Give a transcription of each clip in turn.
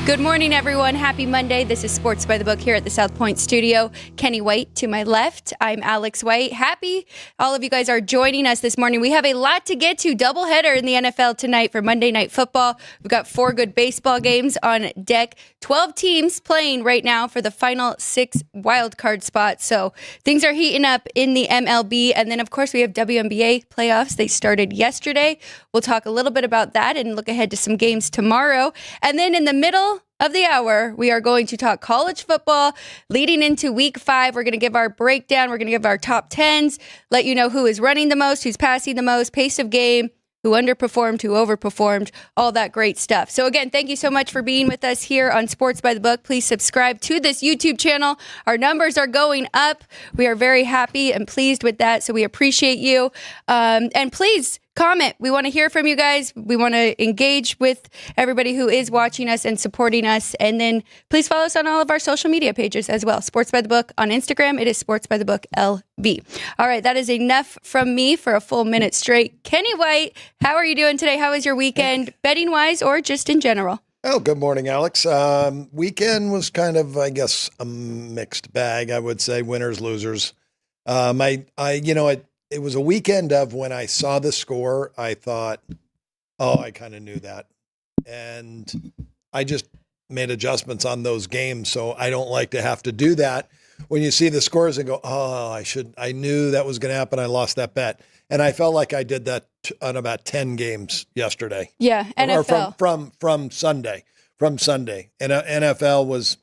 Good morning, everyone. Happy Monday. This is Sports by the Book here at the South Point studio. Kenny White to my left. I'm Alex White. Happy all of you guys are joining us this morning. We have a lot to get to. Doubleheader in the NFL tonight for Monday Night Football. We've got 4 good baseball games on deck. 12 teams playing right now for the final 6 wildcard spots. So things are heating up in the MLB. And then, of course, we have WNBA playoffs. They started yesterday. We'll talk a little bit about that and look ahead to some games tomorrow. And then in the middle of the hour, we are going to talk college football leading into week 5. We're going to give our breakdown. We're going to give our top 10s, let you know who is running the most, who's passing the most, pace of game, who underperformed, who overperformed, all that great stuff. So again, thank you so much for being with us here on Sports by the Book. Please subscribe to this YouTube channel. Our numbers are going up. We are very happy and pleased with that, so we appreciate you. And please comment. We want to hear from you guys. We want to engage with everybody who is watching us and supporting us. And then please follow us on all of our social media pages as well. Sports by the Book on Instagram. It is Sports by the Book LB. All right, that is enough from me for a full minute straight. Kenny White, how are you doing today? How was your weekend, betting-wise or just in general? Oh, good morning, Alex. Weekend was kind of, I guess, a mixed bag, I would say, winners, losers. It was a weekend of when I saw the score, I thought, oh, I kind of knew that. And I just made adjustments on those games. So I don't like to have to do that when you see the scores and go, oh, I knew that was going to happen. I lost that bet. And I felt like I did that on about 10 games yesterday. Yeah, NFL. Or from Sunday. And NFL was,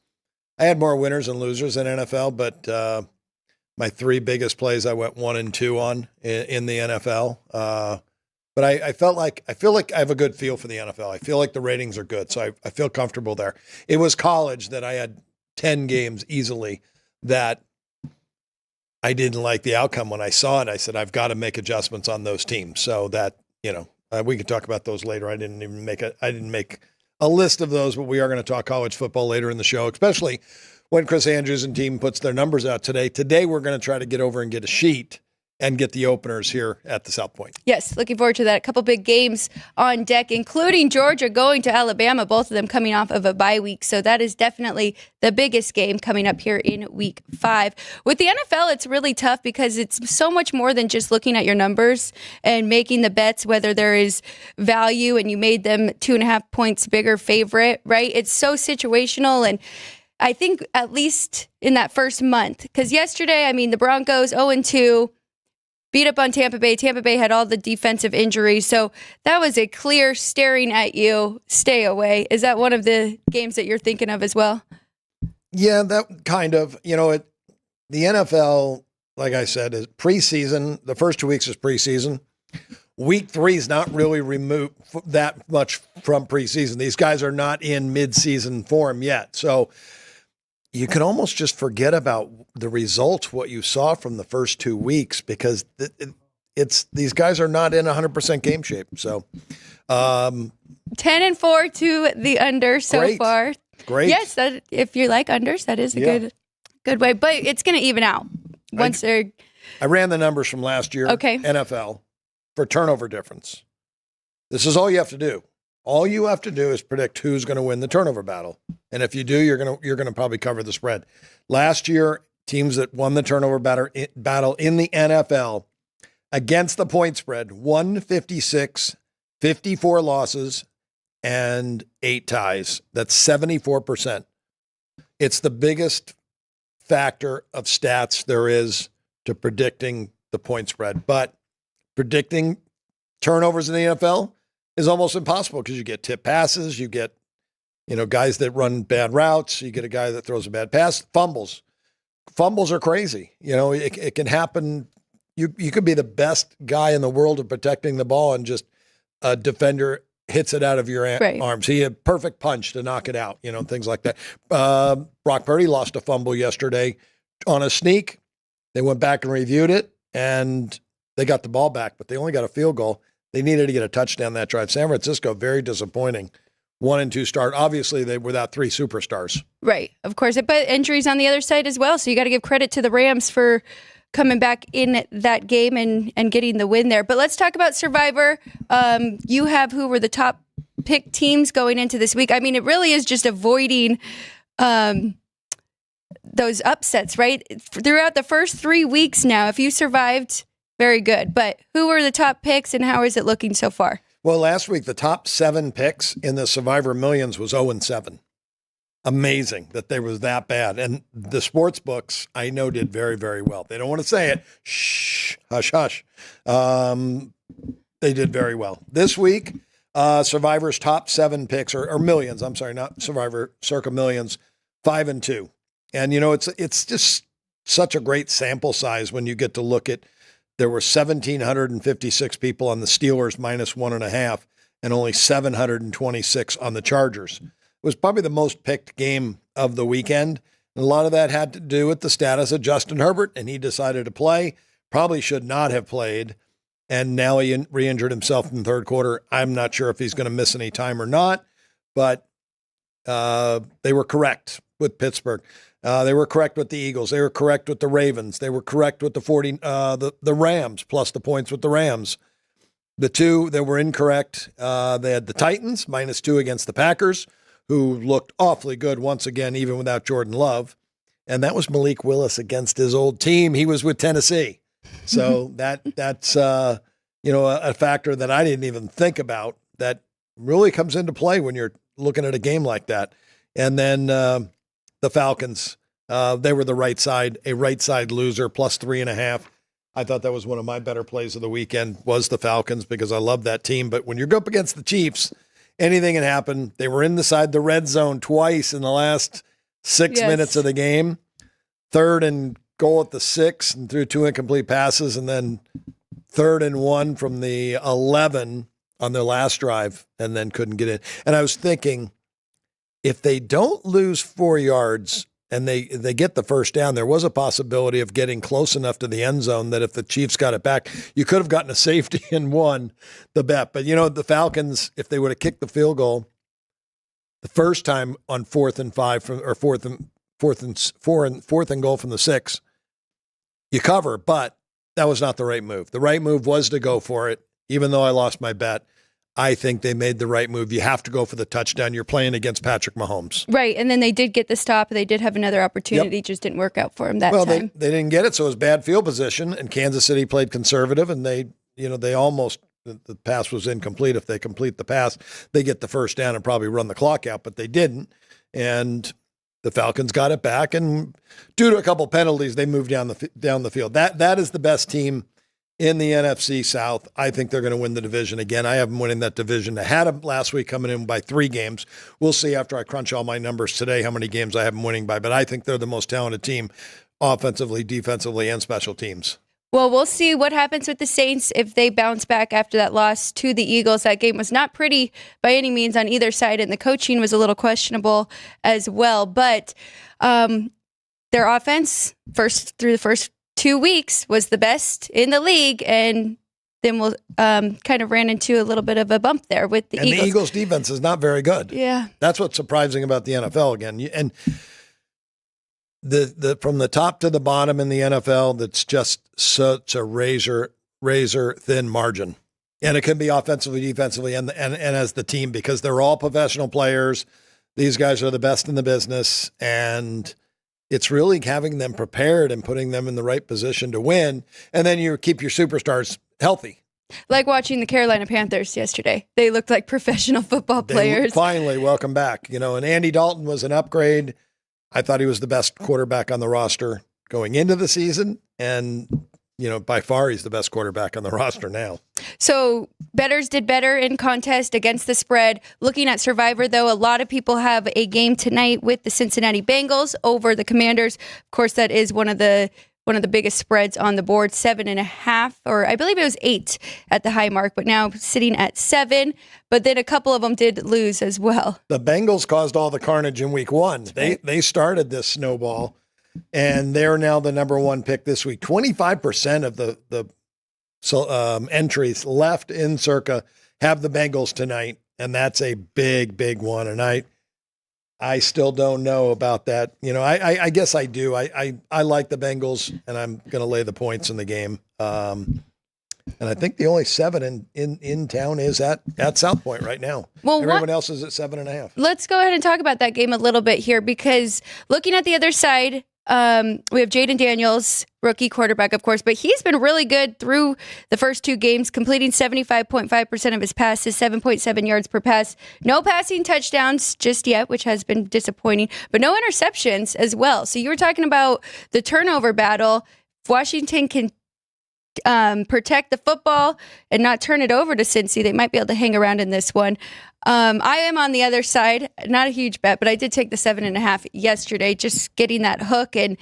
I had more winners and losers than NFL, but my 3 biggest plays I went 1 and 2 on in the NFL. But I feel like I have a good feel for the NFL. I feel like the ratings are good, so I feel comfortable there. It was college that I had 10 games easily that I didn't like the outcome. When I saw it, I said, I've got to make adjustments on those teams. So that, we can talk about those later. I didn't make a list of those, but we are going to talk college football later in the show, especially when Chris Andrews and team puts their numbers out today. Today, we're going to try to get over and get a sheet and get the openers here at the South Point. Yes, looking forward to that. A couple big games on deck, including Georgia going to Alabama, both of them coming off of a bye week. So that is definitely the biggest game coming up here in week 5. With the NFL, it's really tough because it's so much more than just looking at your numbers and making the bets, whether there is value and you made them 2.5 points bigger favorite, right? It's so situational. And I think at least in that first month, because yesterday, the Broncos 0-2, beat up on Tampa Bay. Tampa Bay had all the defensive injuries. So that was a clear staring at you, stay away. Is that one of the games that you're thinking of as well? Yeah, that kind of, the NFL, like I said, is preseason. The first 2 weeks is preseason. Week 3 is not really removed that much from preseason. These guys are not in mid-season form yet. So you can almost just forget about the results, what you saw from the first 2 weeks, because it's these guys are not in 100% game shape. So 10-4 to the under so far. Great. Yes, if you like unders, that is a good way. But it's going to even out once they're. I ran the numbers from last year. Okay. NFL for turnover difference. This is all you have to do. All you have to do is predict who's going to win the turnover battle. And if you do, you're going to probably cover the spread. Last year, teams that won the turnover battle in the NFL against the point spread, 156, 54 losses, and 8 ties. That's 74%. It's the biggest factor of stats there is to predicting the point spread. But predicting turnovers in the NFL is almost impossible because you get tip passes, you get, guys that run bad routes, you get a guy that throws a bad pass, fumbles. Fumbles are crazy. It can happen. You could be the best guy in the world at protecting the ball and just a defender hits it out of your arms. He had perfect punch to knock it out, things like that. Brock Purdy lost a fumble yesterday on a sneak. They went back and reviewed it, and they got the ball back, but they only got a field goal. They needed to get a touchdown that drive. San Francisco, very disappointing. 1 and 2 start. Obviously, they were without 3 superstars. Right, of course. But injuries on the other side as well. So you got to give credit to the Rams for coming back in that game and getting the win there. But let's talk about Survivor. You have who were the top pick teams going into this week. I mean, it really is just avoiding those upsets, right? Throughout the first 3 weeks now, if you survived, very good. But who were the top picks and how is it looking so far? Well, last week, the top 7 picks in the Survivor Millions was 0-7. Amazing that they was that bad. And the sports books, I know, did very, very well. They don't want to say it. Shh, hush, hush. They did very well. This week, Survivor's top 7 picks, or millions, I'm sorry, not Survivor, Circa Millions, 5-2. And, it's just such a great sample size when you get to look at, there were 1,756 people on the Steelers minus 1.5 and only 726 on the Chargers. It was probably the most picked game of the weekend. And a lot of that had to do with the status of Justin Herbert, and he decided to play. Probably should not have played. And now he re-injured himself in the third quarter. I'm not sure if he's going to miss any time or not, but they were correct with Pittsburgh. They were correct with the Eagles. They were correct with the Ravens. They were correct with the Rams, plus the points with the Rams. The two that were incorrect, they had the Titans, -2 against the Packers, who looked awfully good once again, even without Jordan Love. And that was Malik Willis against his old team. He was with Tennessee. So that's a factor that I didn't even think about that really comes into play when you're looking at a game like that. And then the Falcons, they were a right side loser, +3.5. I thought that was one of my better plays of the weekend was the Falcons because I love that team. But when you're up against the Chiefs, anything can happen. They were inside the red zone twice in the last 6 minutes of the game. 3rd and goal at the 6 and threw 2 incomplete passes, and then 3rd and 1 from the 11 on their last drive, and then couldn't get in. And I was thinking, if they don't lose 4 yards and they get the first down, there was a possibility of getting close enough to the end zone that if the Chiefs got it back, you could have gotten a safety and won the bet. But, the Falcons, if they would have kicked the field goal the first time on 4th and 5 4th and goal from the 6, you cover, but that was not the right move. The right move was to go for it. Even though I lost my bet, I think they made the right move. You have to go for the touchdown. You're playing against Patrick Mahomes. Right, and then they did get the stop. They did have another opportunity, just didn't work out for him that time. Well, they didn't get it, so it was bad field position, and Kansas City played conservative, and they almost, the pass was incomplete. If they complete the pass, they get the first down and probably run the clock out, but they didn't, and the Falcons got it back, and due to a couple penalties, they moved down the field. That is the best team in the NFC South. I think they're going to win the division again. I have them winning that division. I had them last week coming in by 3 games. We'll see after I crunch all my numbers today how many games I have them winning by, but I think they're the most talented team offensively, defensively, and special teams. Well, we'll see what happens with the Saints if they bounce back after that loss to the Eagles. That game was not pretty by any means on either side, and the coaching was a little questionable as well. But their offense, through the first 2 weeks, was the best in the league, and then we'll kind of ran into a little bit of a bump there with the Eagles. And the Eagles' defense is not very good. Yeah. That's what's surprising about the NFL again. And the from the top to the bottom in the NFL, that's just such a razor thin margin. And it can be offensively, defensively, and as the team, because they're all professional players. These guys are the best in the business, and it's really having them prepared and putting them in the right position to win. And then you keep your superstars healthy. Like watching the Carolina Panthers yesterday. They looked like professional football players. Finally, welcome back. And Andy Dalton was an upgrade. I thought he was the best quarterback on the roster going into the season. And, by far he's the best quarterback on the roster now. So bettors did better in contest against the spread. Looking at Survivor, though, a lot of people have a game tonight with the Cincinnati Bengals over the Commanders. Of course, that is one of the biggest spreads on the board, 7.5, or I believe it was 8 at the high mark, but now sitting at 7. But then a couple of them did lose as well. The Bengals caused all the carnage in week 1. They started this snowball, and they're now the number 1 pick this week. 25% of the entries left in Circa have the Bengals tonight, and that's a big, big one. And I still don't know about that. I guess I do. I like the Bengals, and I'm going to lay the points in the game. And I think the only 7 in town is at South Point right now. Well, everyone else is at 7.5. Let's go ahead and talk about that game a little bit here, because looking at the other side, we have Jaden Daniels, rookie quarterback, of course, but he's been really good through the first 2 games, completing 75.5% of his passes, 7.7 yards per pass. No passing touchdowns just yet, which has been disappointing, but no interceptions as well. So you were talking about the turnover battle. If Washington can protect the football and not turn it over to Cincy, they might be able to hang around in this one. I am on the other side, not a huge bet, but I did take the 7.5 yesterday, just getting that hook. And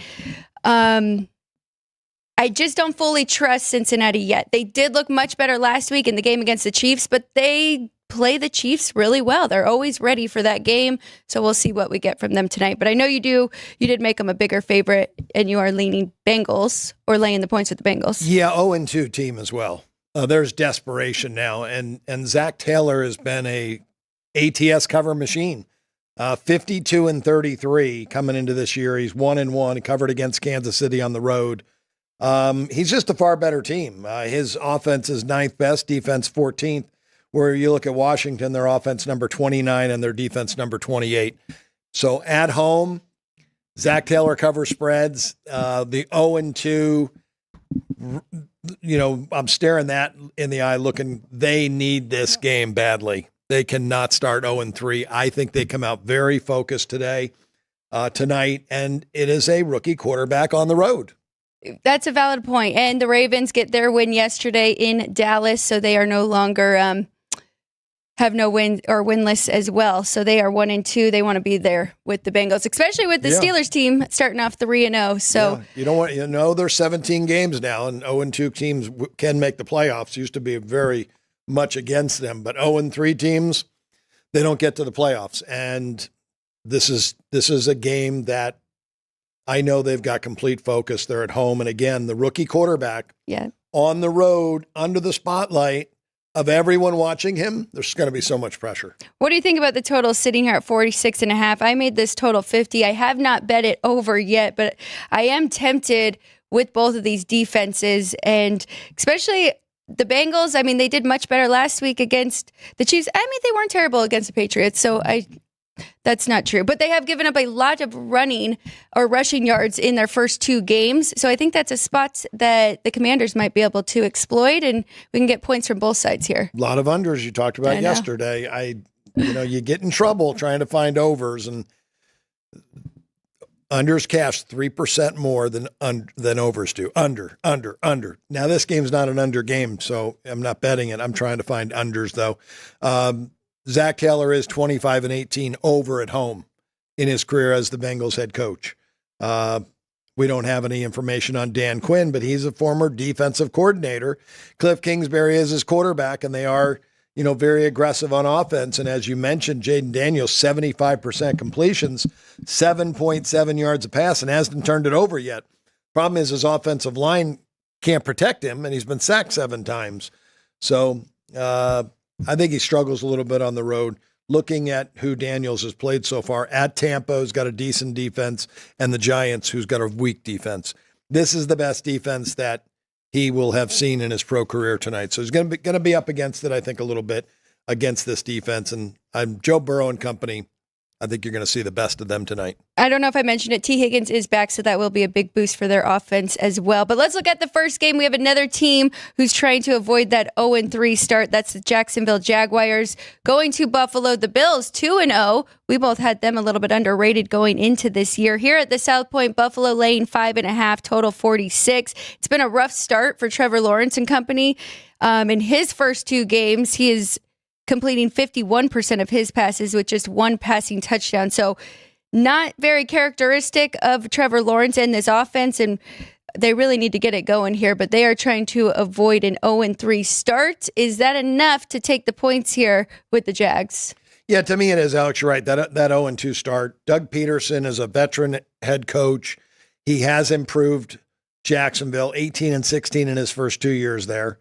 I just don't fully trust Cincinnati yet. They did look much better last week in the game against the Chiefs, but they play the Chiefs really well. They're always ready for that game. So we'll see what we get from them tonight. But I know you did make them a bigger favorite, and you are leaning Bengals or laying the points with the Bengals. Yeah, 0-2 team as well. There's desperation now. And Zach Taylor has been a ATS cover machine. 52-33 coming into this year. He's 1-1. He covered against Kansas City on the road. He's just a far better team. His offense is 9th best, defense 14th. Where you look at Washington, their offense number 29 and their defense number 28. So at home, Zach Taylor covers spreads. The 0-2, I'm staring that in the eye looking, they need this game badly. They cannot start 0-3. I think they come out very focused tonight, and it is a rookie quarterback on the road. That's a valid point. And the Ravens get their win yesterday in Dallas, so they are no longer have no win or winless as well. So they are 1-2. They want to be there with the Bengals, especially with the Steelers team starting off 3-0. So you don't want, there's 17 games now, and 0-2 teams can make the playoffs. Used to be very much against them, but 0-3 teams, they don't get to the playoffs. And this is a game that I know they've got complete focus. They're at home, and again, the rookie quarterback on the road under the spotlight of everyone watching him, there's going to be so much pressure. What do you think about the total sitting here at 46.5? I made this total 50. I have not bet it over yet, but I am tempted with both of these defenses, and especially the Bengals. I mean, they did much better last week against the Chiefs. I mean, they weren't terrible against the Patriots, so that's not true. But they have given up a lot of running or rushing yards in their first 2 games. So I think that's a spot that the Commanders might be able to exploit, and we can get points from both sides here. A lot of unders you talked about yesterday. You get in trouble trying to find overs, and unders cash 3% more than overs do. Under. Now this game's not an under game, so I'm not betting it. I'm trying to find unders though. Zach Taylor is 25-18 over at home in his career as the Bengals head coach. We don't have any information on Dan Quinn, but he's a former defensive coordinator. Cliff Kingsbury is his quarterback, and they are, very aggressive on offense. And as you mentioned, Jaden Daniels, 75% completions, 7.7 yards a pass, and hasn't turned it over yet. Problem is his offensive line can't protect him, and he's been sacked 7 times. So, I think he struggles a little bit on the road. Looking at who Daniels has played so far, at Tampa, who's got a decent defense, and the Giants, who's got a weak defense. This is the best defense that he will have seen in his pro career tonight. So he's going to be up against it, I think, a little bit against this defense. And I'm Joe Burrow and company. I think you're going to see the best of them tonight. I don't know if I mentioned it. T. Higgins is back, so that will be a big boost for their offense as well. But let's look at the first game. We have another team who's trying to avoid that 0-3 start. That's the Jacksonville Jaguars going to Buffalo. The Bills, 2-0. We both had them a little bit underrated going into this year. Here at the South Point, Buffalo laying 5.5, total 46. It's been a rough start for Trevor Lawrence and company. In his first 2 games, he is completing 51% of his passes with just 1 passing touchdown. So not very characteristic of Trevor Lawrence and this offense, and they really need to get it going here, but they are trying to avoid an 0-3 start. Is that enough to take the points here with the Jags? Yeah, to me it is, Alex. You're right. That 0-2 start. Doug Peterson is a veteran head coach. He has improved Jacksonville, 18-16 in his first 2 years there.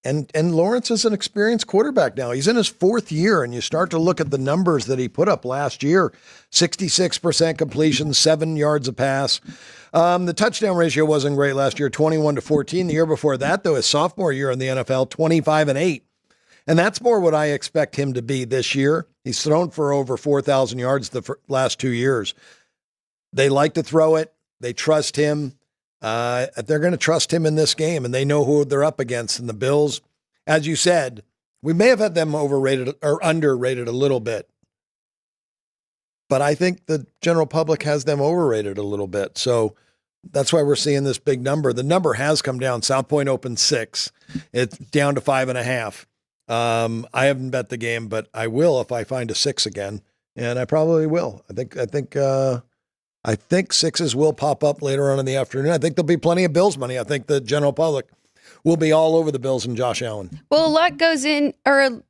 And Lawrence is an experienced quarterback now. He's in his 4th year, and you start to look at the numbers that he put up last year. 66% completion, 7 yards a pass. The touchdown ratio wasn't great last year, 21-14. The year before that, though, his sophomore year in the NFL, 25-8. And that's more what I expect him to be this year. He's thrown for over 4,000 yards the last 2 years. They like to throw it. They trust him. They're going to trust him in this game, and they know who they're up against. And the Bills, as you said, we may have had them overrated or underrated a little bit. But I think the general public has them overrated a little bit. So that's why we're seeing this big number. The number has come down. South Point opened 6. It's down to 5.5. I haven't bet the game, but I will if I find a 6 again, and I probably will. I think 6s will pop up later on in the afternoon. I think there'll be plenty of Bills money. I think the general public will be all over the Bills and Josh Allen. Well, a lot goes in, or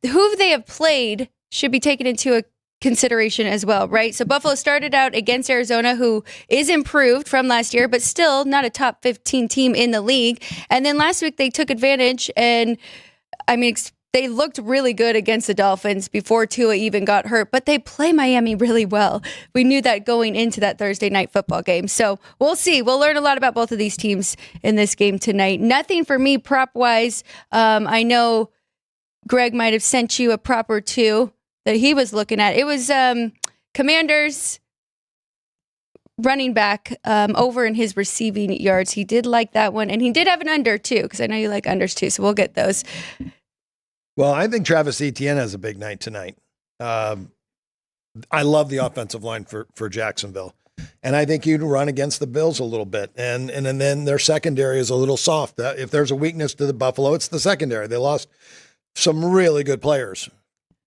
who they have played should be taken into a consideration as well, right? So Buffalo started out against Arizona, who is improved from last year, but still not a top 15 team in the league. And then last week they took advantage, and they looked really good against the Dolphins before Tua even got hurt, but they play Miami really well. We knew that going into that Thursday night football game. So we'll see. We'll learn a lot about both of these teams in this game tonight. Nothing for me prop-wise. I know Greg might have sent you a prop or two that he was looking at. It was Commanders running back over in his receiving yards. He did like that one, and he did have an under too, because I know you like unders too, so we'll get those. Well, I think Travis Etienne has a big night tonight. I love the offensive line for Jacksonville, and I think you'd run against the Bills a little bit, and then their secondary is a little soft. If there's a weakness to the Buffalo, it's the secondary. They lost some really good players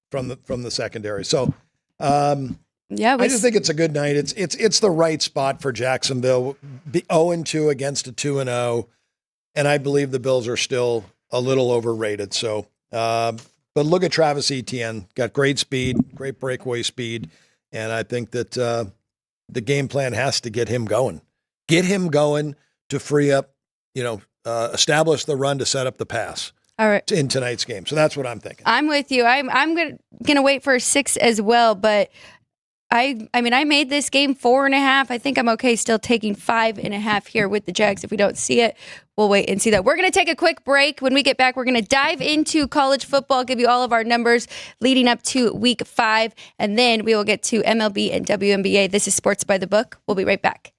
from the secondary. So, I just think it's a good night. It's the right spot for Jacksonville. 0-2 against a 2-0, and I believe the Bills are still a little overrated. So, but look at Travis Etienne. Got great speed, great breakaway speed, and I think that the game plan has to get him going. Get him going to free up, establish the run to set up the pass. All right. In tonight's game. So that's what I'm thinking. I'm with you. I'm gonna wait for a 6 as well, but I made this game 4.5. I think I'm okay still taking 5.5 here with the Jags. If we don't see it, we'll wait and see that. We're going to take a quick break. When we get back, we're going to dive into college football, give you all of our numbers leading up to week 5, and then we will get to MLB and WNBA. This is Sports by the Book. We'll be right back.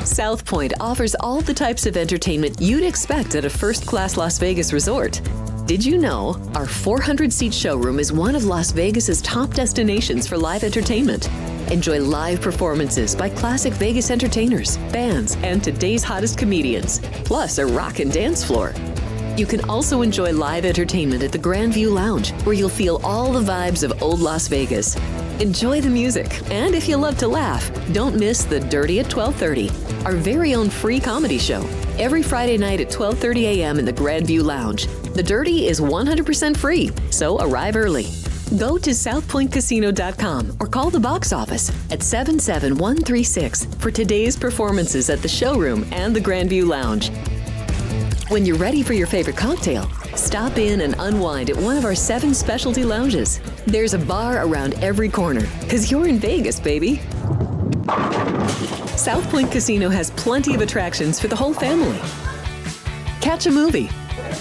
South Point offers all the types of entertainment you'd expect at a first-class Las Vegas resort. Did you know our 400-seat showroom is one of Las Vegas's top destinations for live entertainment? Enjoy live performances by classic Vegas entertainers, bands, and today's hottest comedians, plus a rockin' dance floor. You can also enjoy live entertainment at the Grand View Lounge, where you'll feel all the vibes of old Las Vegas. Enjoy the music, and if you love to laugh, don't miss The Dirty at 12:30, our very own free comedy show, every Friday night at 12:30 a.m. in the Grand View Lounge. The Dirty is 100% free, so arrive early. Go to southpointcasino.com or call the box office at 77136 for today's performances at the showroom and the Grand View Lounge. When you're ready for your favorite cocktail, stop in and unwind at one of our 7 specialty lounges. There's a bar around every corner, because you're in Vegas, baby. South Point Casino has plenty of attractions for the whole family. Catch a movie.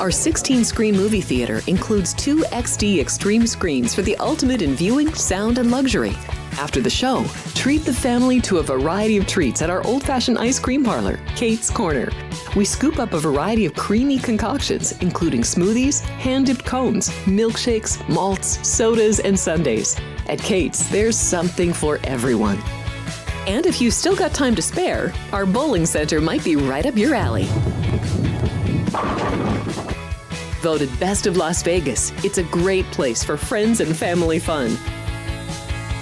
Our 16-screen movie theater includes 2 XD Extreme screens for the ultimate in viewing, sound, and luxury. After the show, treat the family to a variety of treats at our old-fashioned ice cream parlor, Kate's Corner. We scoop up a variety of creamy concoctions, including smoothies, hand-dipped cones, milkshakes, malts, sodas, and sundaes. At Kate's, there's something for everyone. And if you've still got time to spare, our bowling center might be right up your alley. Voted Best of Las Vegas, it's a great place for friends and family fun.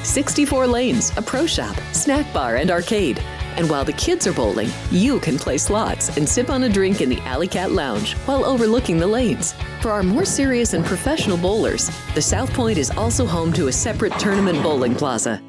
64 lanes, a pro shop, snack bar, and arcade. And while the kids are bowling, you can play slots and sip on a drink in the Alley Cat Lounge while overlooking the lanes. For our more serious and professional bowlers, the South Point is also home to a separate tournament bowling plaza.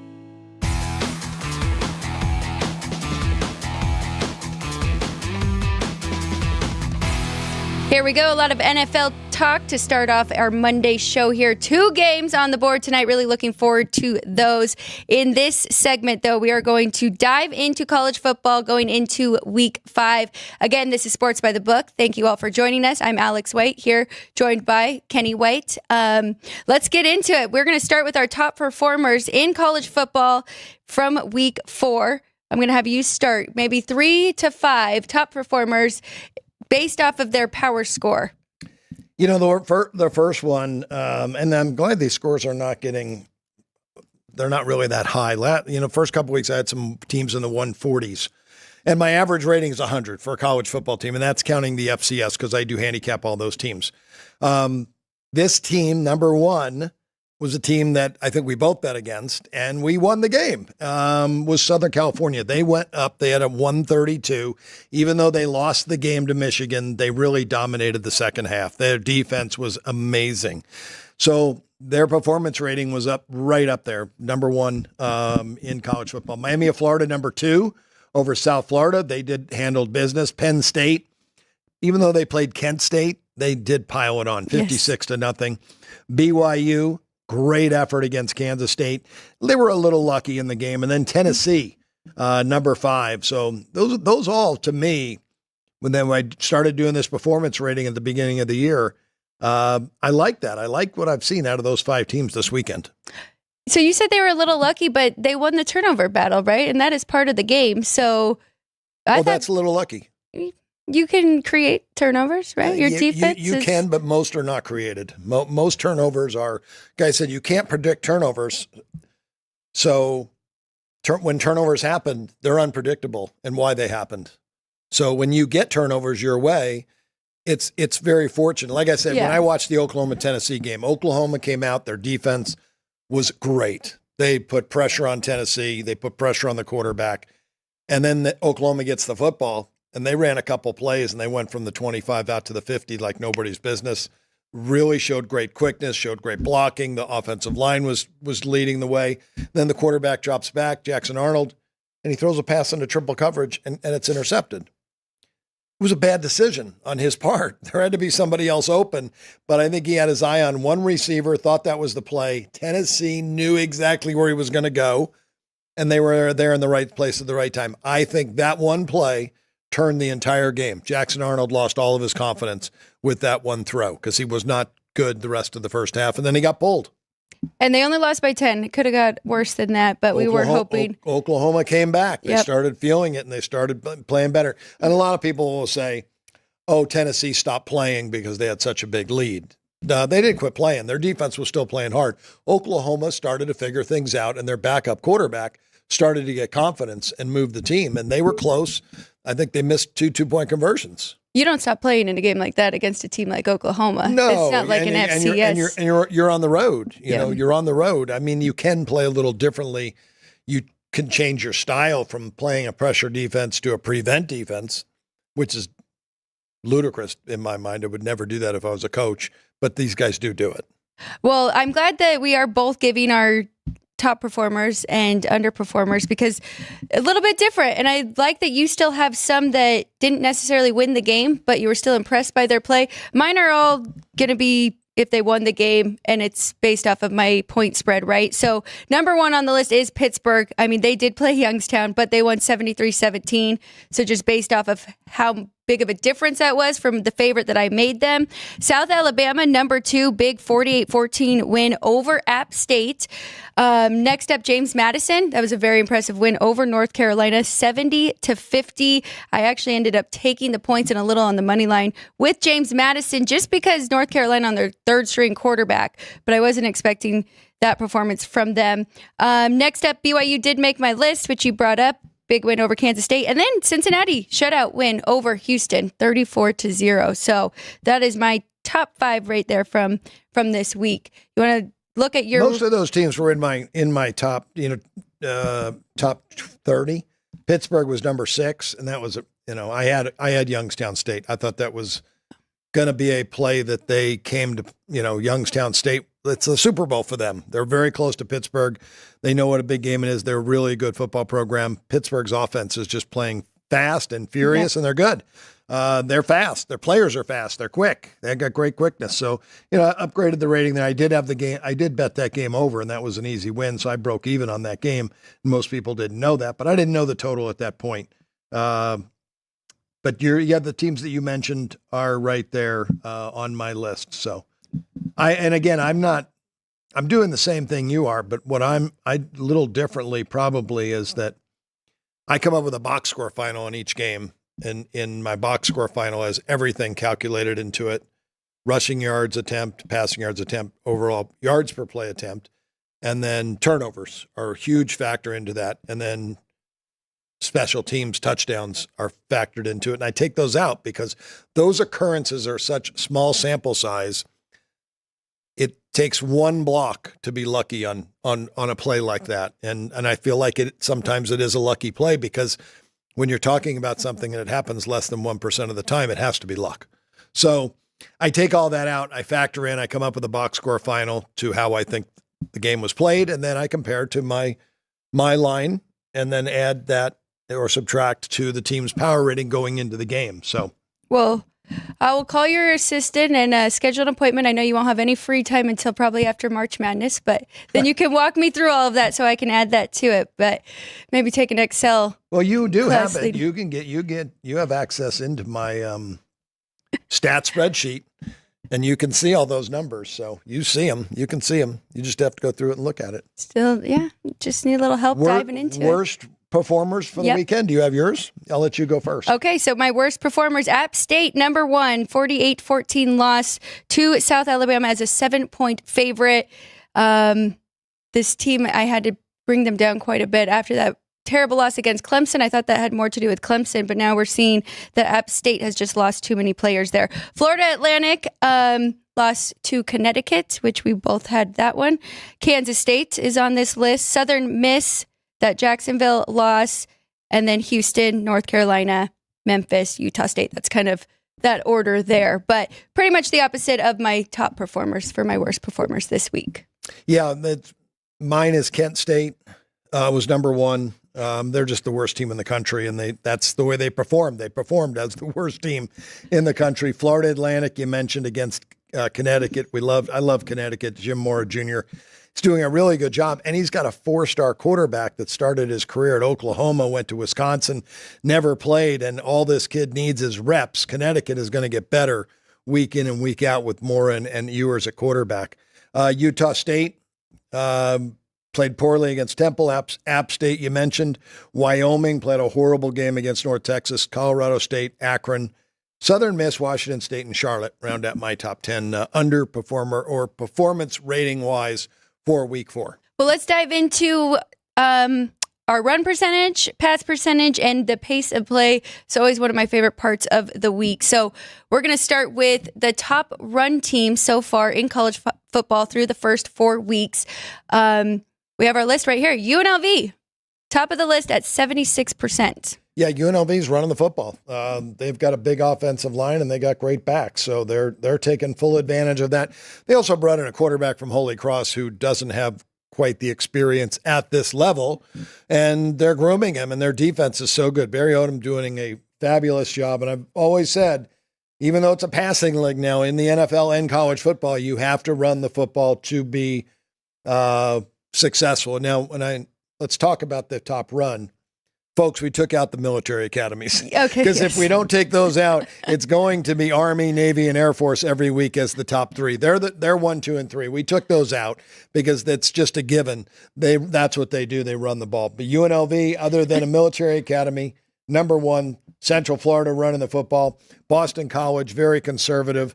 Here we go. A lot of NFL talk to start off our Monday show here. 2 games on the board tonight. Really looking forward to those. In this segment, though, we are going to dive into college football going into week 5. Again, this is Sports by the Book. Thank you all for joining us. I'm Alex White here, joined by Kenny White. Let's get into it. We're going to start with our top performers in college football from week 4. I'm going to have you start maybe 3 to 5 top performers based off of their power score. You know, the first one, and I'm glad these scores are they're not really that high. First couple weeks I had some teams in the 140s, and my average rating is 100 for a college football team, and that's counting the FCS because I do handicap all those teams. This team, number 1, was a team that I think we both bet against, and we won the game, was Southern California. They went up. They had a 132. Even though they lost the game to Michigan, they really dominated the second half. Their defense was amazing. So their performance rating was right up there, number 1 in college football. Miami of Florida, number 2 over South Florida. They handled business. Penn State, even though they played Kent State, they did pile it on 56 to nothing. BYU, great effort against Kansas State. They were a little lucky in the game. And then Tennessee, number 5. So those all, to me, when I started doing this performance rating at the beginning of the year, I like that. I like what I've seen out of those 5 teams this weekend. So you said they were a little lucky, but they won the turnover battle, right? And that is part of the game. So that's a little lucky. You can create turnovers, right? Your defense you can, but most are not created. Most turnovers are, guys said, you can't predict turnovers. So when turnovers happen, they're unpredictable and why they happened. So when you get turnovers your way, it's very fortunate. Like I said, when I watched the Oklahoma-Tennessee game, Oklahoma came out, their defense was great. They put pressure on Tennessee. They put pressure on the quarterback. And then Oklahoma gets the football. And they ran a couple plays, and they went from the 25 out to the 50 like nobody's business. Really showed great quickness, showed great blocking. The offensive line was leading the way. Then the quarterback drops back, Jackson Arnold, and he throws a pass into triple coverage, and it's intercepted. It was a bad decision on his part. There had to be somebody else open, but I think he had his eye on one receiver, thought that was the play. Tennessee knew exactly where he was going to go, and they were there in the right place at the right time. I think that one play turned the entire game. Jackson Arnold lost all of his confidence with that one throw because he was not good the rest of the first half, and then he got pulled. And they only lost by 10. It could have got worse than that, but we were hoping. Oklahoma came back. They started feeling it, and they started playing better. And a lot of people will say, oh, Tennessee stopped playing because they had such a big lead. No, they didn't quit playing. Their defense was still playing hard. Oklahoma started to figure things out, and their backup quarterback started to get confidence and move the team, and they were close. I think they missed 2 2-point conversions. You don't stop playing in a game like that against a team like Oklahoma. No, it's not like an FCS. And you're on the road. You know, you're on the road. I mean, you can play a little differently. You can change your style from playing a pressure defense to a prevent defense, which is ludicrous in my mind. I would never do that if I was a coach, but these guys do it. Well, I'm glad that we are both giving our top performers and underperformers because a little bit different. And I like that you still have some that didn't necessarily win the game, but you were still impressed by their play. Mine are all going to be if they won the game, and it's based off of my point spread, right? So number 1 on the list is Pittsburgh. I mean, they did play Youngstown, but they won 73-17. So just based off of how big of a difference that was from the favorite that I made them. South Alabama, number 2, big 48-14 win over App State. Next up, James Madison. That was a very impressive win over North Carolina, 70-50. I actually ended up taking the points and a little on the money line with James Madison just because North Carolina on their 3rd string quarterback, but I wasn't expecting that performance from them. Next up, BYU did make my list, which you brought up. Big win over Kansas State. And then Cincinnati shutout win over Houston, 34-0. So that is my top 5 right there from this week. You want to look at your... Most of those teams were in my top, top 30. Pittsburgh was number 6, and that was, I had Youngstown State. I thought that was going to be a play that they came to, Youngstown State. It's a Super Bowl for them. They're very close to Pittsburgh. They know what a big game it is. They're a really good football program. Pittsburgh's offense is just playing fast and furious, and they're good. They're fast. Their players are fast. They're quick. They got great quickness. So, I upgraded the rating there. I did have the game. I did bet that game over, and that was an easy win. So I broke even on that game. Most people didn't know that, but I didn't know the total at that point. But the teams that you mentioned are right there on my list. So I'm doing the same thing you are, but what I little differently probably is that I come up with a box score final on each game. And in my box score final has everything calculated into it: rushing yards attempt, passing yards attempt, overall yards per play attempt, and then turnovers are a huge factor into that. And then special teams touchdowns are factored into it. And I take those out because those occurrences are such small sample size. It takes one block to be lucky on a play like that. And I feel like sometimes it is a lucky play because when you're talking about something and it happens less than 1% of the time, it has to be luck. So I take all that out. I factor in, I come up with a box score final to how I think the game was played. And then I compare to my line and then add that or subtract to the team's power rating going into the game. So, well, I will call your assistant and schedule an appointment. I know you won't have any free time until probably after March Madness, but then you can walk me through all of that so I can add that to it. But maybe take an Excel. Well, you do have it. You have access into my stat spreadsheet, and you can see all those numbers. So you see them. You can see them. You just have to go through it and look at it. Still, yeah, just need a little help diving into it. Worst performers for the weekend. Do you have yours? I'll let you go first. Okay, so my worst performers: App State, number 1, 48-14 loss to South Alabama as a 7-point favorite. This team, I had to bring them down quite a bit after that terrible loss against Clemson. I thought that had more to do with Clemson, but now we're seeing that App State has just lost too many players there. Florida Atlantic lost to Connecticut, which we both had that one. Kansas State is on this list. Southern Miss, that Jacksonville loss, and then Houston, North Carolina, Memphis, Utah State. That's kind of that order there, but pretty much the opposite of my top performers for my worst performers this week. Yeah, mine is Kent State was number 1. They're just the worst team in the country, and that's the way they performed. They performed as the worst team in the country. Florida Atlantic, you mentioned, against Connecticut. I love Connecticut. Jim Mora Jr. He's doing a really good job, and he's got a 4-star quarterback that started his career at Oklahoma, went to Wisconsin, never played, and all this kid needs is reps. Connecticut is going to get better week in and week out with Mora and Ewers at quarterback. Utah State played poorly against Temple. App State, you mentioned. Wyoming played a horrible game against North Texas. Colorado State, Akron. Southern Miss, Washington State, and Charlotte round out my top 10 underperformer or performance rating-wise for week 4. Well, let's dive into our run percentage, pass percentage, and the pace of play. It's always one of my favorite parts of the week. So we're going to start with the top run team so far in college football through the first 4 weeks. We have our list right here. UNLV, top of the list at 76%. Yeah, UNLV's running the football. They've got a big offensive line, and they got great backs, so they're taking full advantage of that. They also brought in a quarterback from Holy Cross who doesn't have quite the experience at this level, and they're grooming him, and their defense is so good. Barry Odom doing a fabulous job, and I've always said, even though it's a passing league now in the NFL and college football, you have to run the football to be successful. Now, let's talk about the top run. Folks, we took out the military academies. Okay. Because if we don't take those out, it's going to be Army, Navy, and Air Force every week as the top 3. They're 1, 2, and 3. We took those out because that's just a given. That's what they do. They run the ball. But UNLV, other than a military academy, number 1, Central Florida running the football. Boston College, very conservative,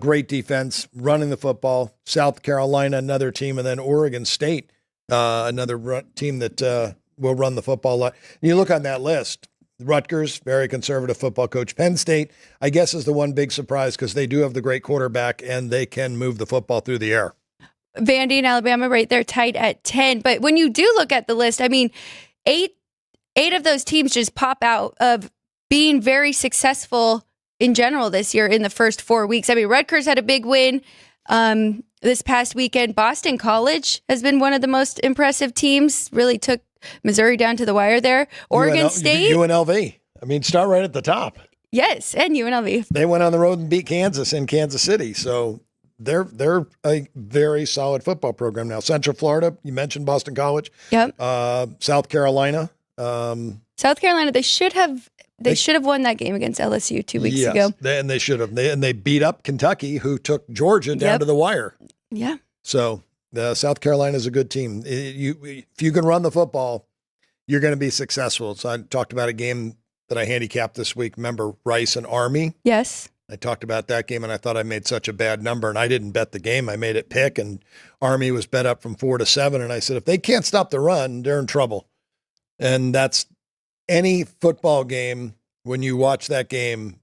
great defense, running the football. South Carolina, another team, and then Oregon State, another team that will run the football a lot. And you look on that list, Rutgers, very conservative football coach. Penn State, I guess, is the one big surprise because they do have the great quarterback and they can move the football through the air. Vandy and Alabama right there tied at 10. But when you do look at the list, I mean, eight of those teams just pop out of being very successful in general this year in the first 4 weeks. I mean, Rutgers had a big win this past weekend. Boston College has been one of the most impressive teams, really took Missouri down to the wire there. Oregon State. UNLV. I mean, start right at the top. Yes, and UNLV. They went on the road and beat Kansas in Kansas City. So they're a very solid football program now. Central Florida, you mentioned Boston College. Yep. South Carolina. South Carolina, they should have won that game against LSU 2 weeks ago. They should have. They beat up Kentucky, who took Georgia down to the wire. Yeah. So South Carolina is a good team. If you can run the football, you're going to be successful. So I talked about a game that I handicapped this week. Remember Rice and Army? Yes. I talked about that game, and I thought I made such a bad number, and I didn't bet the game. I made it pick, and Army was bet up from 4 to 7, and I said, if they can't stop the run, they're in trouble. And that's any football game. When you watch that game,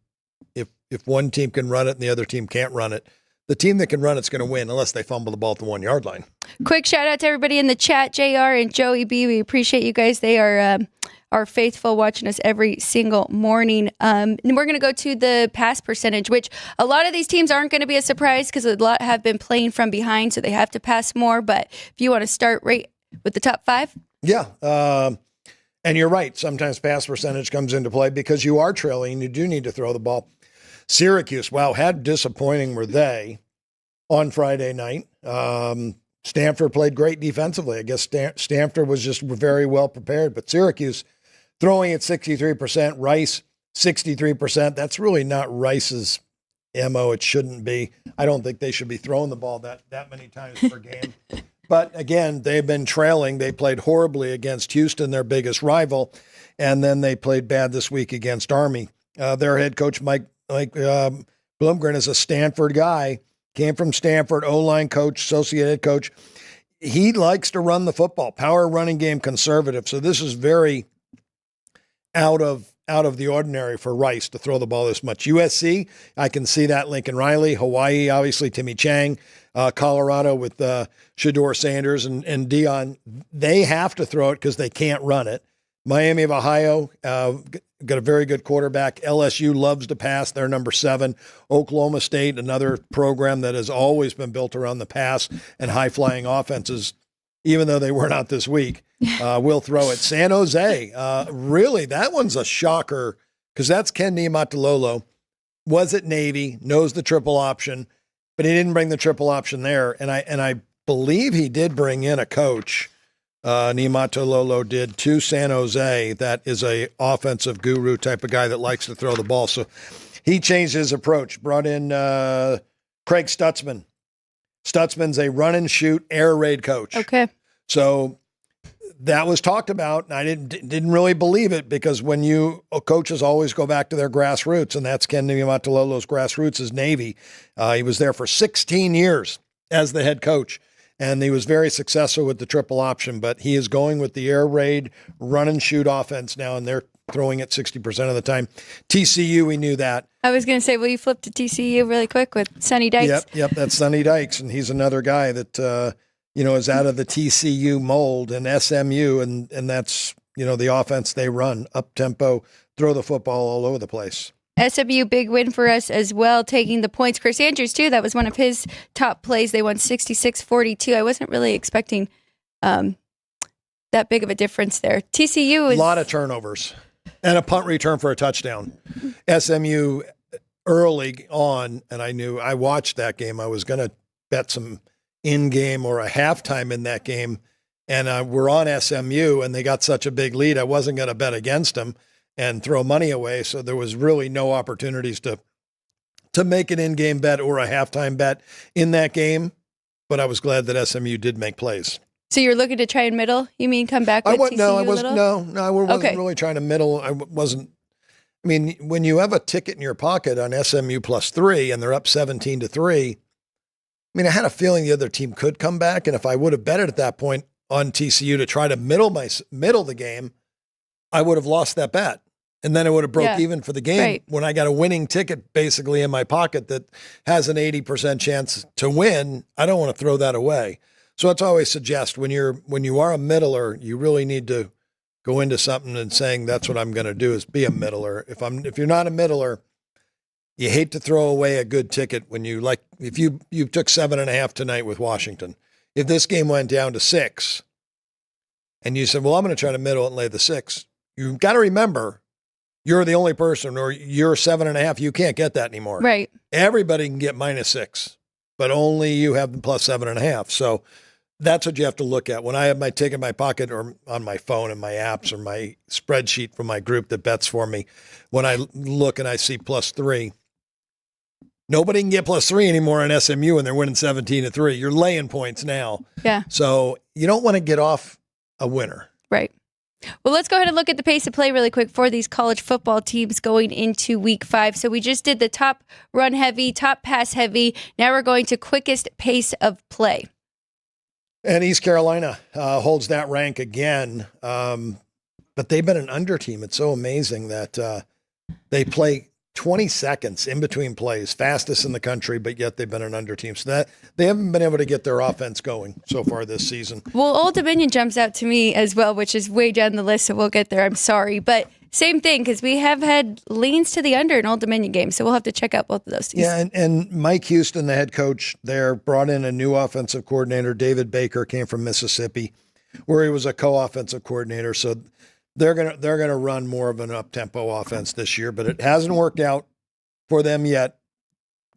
if one team can run it and the other team can't run it, the team that can run it's going to win unless they fumble the ball at the 1 yard line. Quick shout out to everybody in the chat, JR and Joey B. We appreciate you guys. They are faithful, watching us every single morning. And we're going to go to the pass percentage, which a lot of these teams aren't going to be a surprise because a lot have been playing from behind, so they have to pass more. But if you want to start right with the top 5. Yeah. And you're right. Sometimes pass percentage comes into play because you are trailing. You do need to throw the ball. Syracuse, wow, how disappointing were they on Friday night? Stanford played great defensively. I guess Stanford was just very well prepared, but Syracuse throwing at 63%, Rice 63%. That's really not Rice's MO. It shouldn't be. I don't think they should be throwing the ball that many times per game. But again, they've been trailing. They played horribly against Houston, their biggest rival, and then they played bad this week against Army. Their head coach, Mike Bloomgren, is a Stanford guy, came from Stanford, O-line coach, associate head coach. He likes to run the football, power running game, conservative. So this is very out of the ordinary for Rice to throw the ball this much. USC, I can see that. Lincoln Riley. Hawaii, obviously Timmy Chang. Colorado with Shedeur Sanders and Dion. They have to throw it because they can't run it. Miami of Ohio got a very good quarterback. LSU loves to pass. They're number 7. Oklahoma State, another program that has always been built around the pass and high-flying offenses, even though they were not this week, will throw it. San Jose, really, that one's a shocker because that's Ken Niumatalolo. Was at Navy, knows the triple option, but he didn't bring the triple option there. And I believe he did bring in a coach. Niumatalolo did, to San Jose. That is a offensive guru type of guy that likes to throw the ball. So he changed his approach, brought in Craig Stutzman. Stutzman's a run and shoot air raid coach. Okay. So that was talked about, and I didn't really believe it because when coaches always go back to their grassroots, and that's Ken Niumatalolo's grassroots is Navy. He was there for 16 years as the head coach, and he was very successful with the triple option, but he is going with the air raid run and shoot offense now, and they're throwing it 60% of the time. TCU, we knew that. I was going to say, will you flip to TCU really quick with Sonny Dykes? Yep, that's Sonny Dykes, and he's another guy that is out of the TCU mold and SMU, and that's, the offense they run, up-tempo, throw the football all over the place. SMU, big win for us as well, taking the points. Chris Andrews, too, that was one of his top plays. They won 66-42. I wasn't really expecting that big of a difference there. TCU is... A lot of turnovers and a punt return for a touchdown. SMU early on, and I watched that game. I was going to bet some in-game or a halftime in that game, and we're on SMU, and they got such a big lead, I wasn't going to bet against them and throw money away, so there was really no opportunities to make an in-game bet or a halftime bet in that game, but I was glad that SMU did make plays. So you're looking to try and middle? You mean come back with TCU I wasn't really trying to middle. I wasn't. I mean, when you have a ticket in your pocket on SMU +3 and they're up 17-3, I mean, I had a feeling the other team could come back, and if I would have betted at that point on TCU to try to middle the game, I would have lost that bet, and then it would have broke even for the game. Right. When I got a winning ticket basically in my pocket that has an 80% chance to win, I don't want to throw that away. So that's always suggest when you are a middler, you really need to go into something and saying that's what I'm going to do is be a middler. If you're not a middler, you hate to throw away a good ticket when if you took 7.5 tonight with Washington. If this game went down to 6 and you said, well, I'm going to try to middle and lay the 6, you've got to remember you're the only person, or you're 7.5. You can't get that anymore. Right. Everybody can get -6, but only you have plus 7.5. So that's what you have to look at. When I have my ticket in my pocket or on my phone and my apps or my spreadsheet from my group that bets for me, when I look and I see +3, nobody can get +3 anymore on SMU and they're winning 17-3. You're laying points now. Yeah. So you don't want to get off a winner. Right. Well, let's go ahead and look at the pace of play really quick for these college football teams going into week 5. So we just did the top run heavy, top pass heavy. Now we're going to quickest pace of play. And East Carolina holds that rank again. But they've been an under team. It's so amazing that they play 20 seconds in between plays, fastest in the country, but yet they've been an under team. So that they haven't been able to get their offense going so far this season. Well, Old Dominion jumps out to me as well, which is way down the list, so we'll get there. I'm sorry. But same thing, because we have had leans to the under in Old Dominion games, so we'll have to check out both of those teams. Yeah, and Mike Houston, the head coach there, brought in a new offensive coordinator. David Baker came from Mississippi, where he was a co-offensive coordinator. So they're gonna run more of an up-tempo offense this year, but it hasn't worked out for them yet,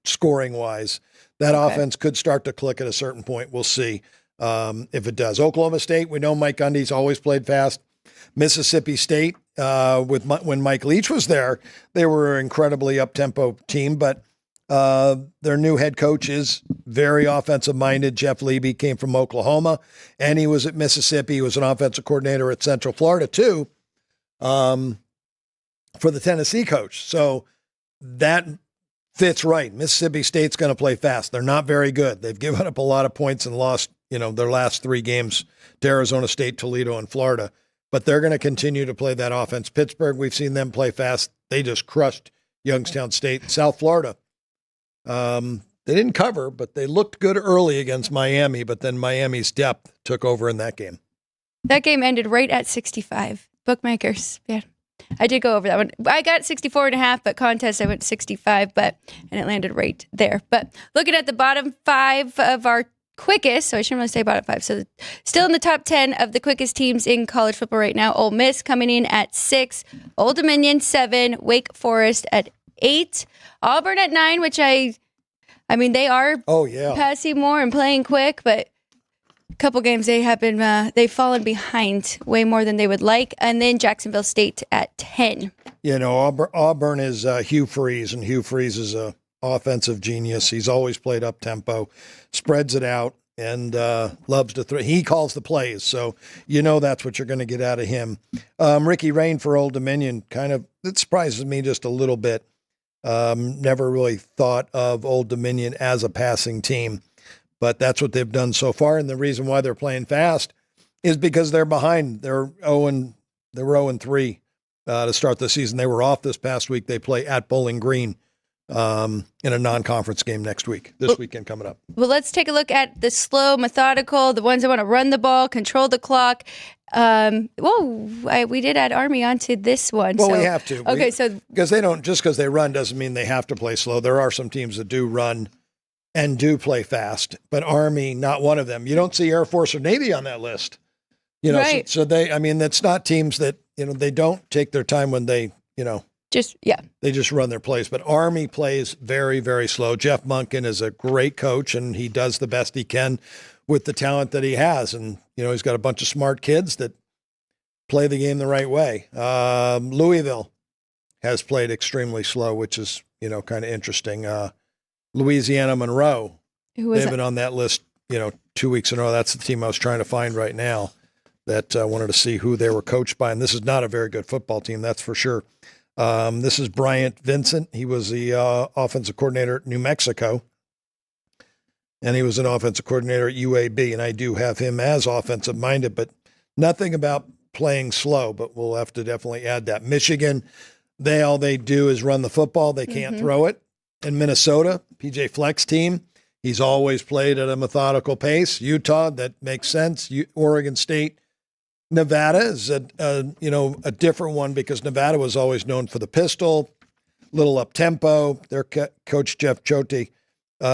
scoring-wise. That offense could start to click at a certain point. We'll see if it does. Oklahoma State, we know Mike Gundy's always played fast. Mississippi State, when Mike Leach was there, they were an incredibly up-tempo team, but their new head coach is very offensive-minded. Jeff Levy came from Oklahoma, and he was at Mississippi. He was an offensive coordinator at Central Florida, too, for the Tennessee coach. So that fits right. Mississippi State's going to play fast. They're not very good. They've given up a lot of points and lost, their last 3 games to Arizona State, Toledo, and Florida. But they're going to continue to play that offense. Pittsburgh, we've seen them play fast. They just crushed Youngstown State. South Florida, they didn't cover, but they looked good early against Miami, but then Miami's depth took over in that game. That game ended right at 65. Bookmakers, yeah. I did go over that one. I got 64.5, but contest I went 65, and it landed right there. But looking at the bottom 5 of our quickest, so I shouldn't really say bottom 5. So still in the top 10 of the quickest teams in college football right now. Ole Miss coming in at 6, Old Dominion 7, Wake Forest at 8, Auburn at 9, which I mean they are passing more and playing quick, but a couple games they have been they've fallen behind way more than they would like. And then Jacksonville State at 10. Auburn is Hugh Freeze, and Hugh Freeze is a offensive genius. He's always played up tempo, spreads it out, and loves to throw. He calls the plays, so that's what you're going to get out of him. Ricky Rain for Old Dominion, it surprises me just a little bit. Never really thought of Old Dominion as a passing team, but that's what they've done so far. And the reason why they're playing fast is because they're behind. They were 0-3 to start the season. They were off this past week. They play at Bowling Green in a non-conference game next week, this weekend coming up. Well, let's take a look at the slow, methodical, the ones that want to run the ball, control the clock. We did add Army onto this one. Well, we have to. Okay, because they run doesn't mean they have to play slow. There are some teams that do run and do play fast, but Army, not one of them. You don't see Air Force or Navy on that list. Right. So that's not teams that, they don't take their time when they, they just run their plays. But Army plays very, very slow. Jeff Monken is a great coach, and he does the best he can with the talent that he has. And, he's got a bunch of smart kids that play the game the right way. Louisville has played extremely slow, which is, kind of interesting. Louisiana Monroe, they've been on that list, 2 weeks in a row. That's the team I was trying to find right now that wanted to see who they were coached by. And this is not a very good football team, that's for sure. This is Bryant Vincent. He was the offensive coordinator at New Mexico, and he was an offensive coordinator at UAB, and I do have him as offensive-minded, but nothing about playing slow, but we'll have to definitely add that. Michigan, all they do is run the football. They can't throw it. In Minnesota, PJ Fleck's team, he's always played at a methodical pace. Utah, that makes sense. Oregon State. Nevada is a different one because Nevada was always known for the pistol, little up tempo. Their coach Jeff Choate,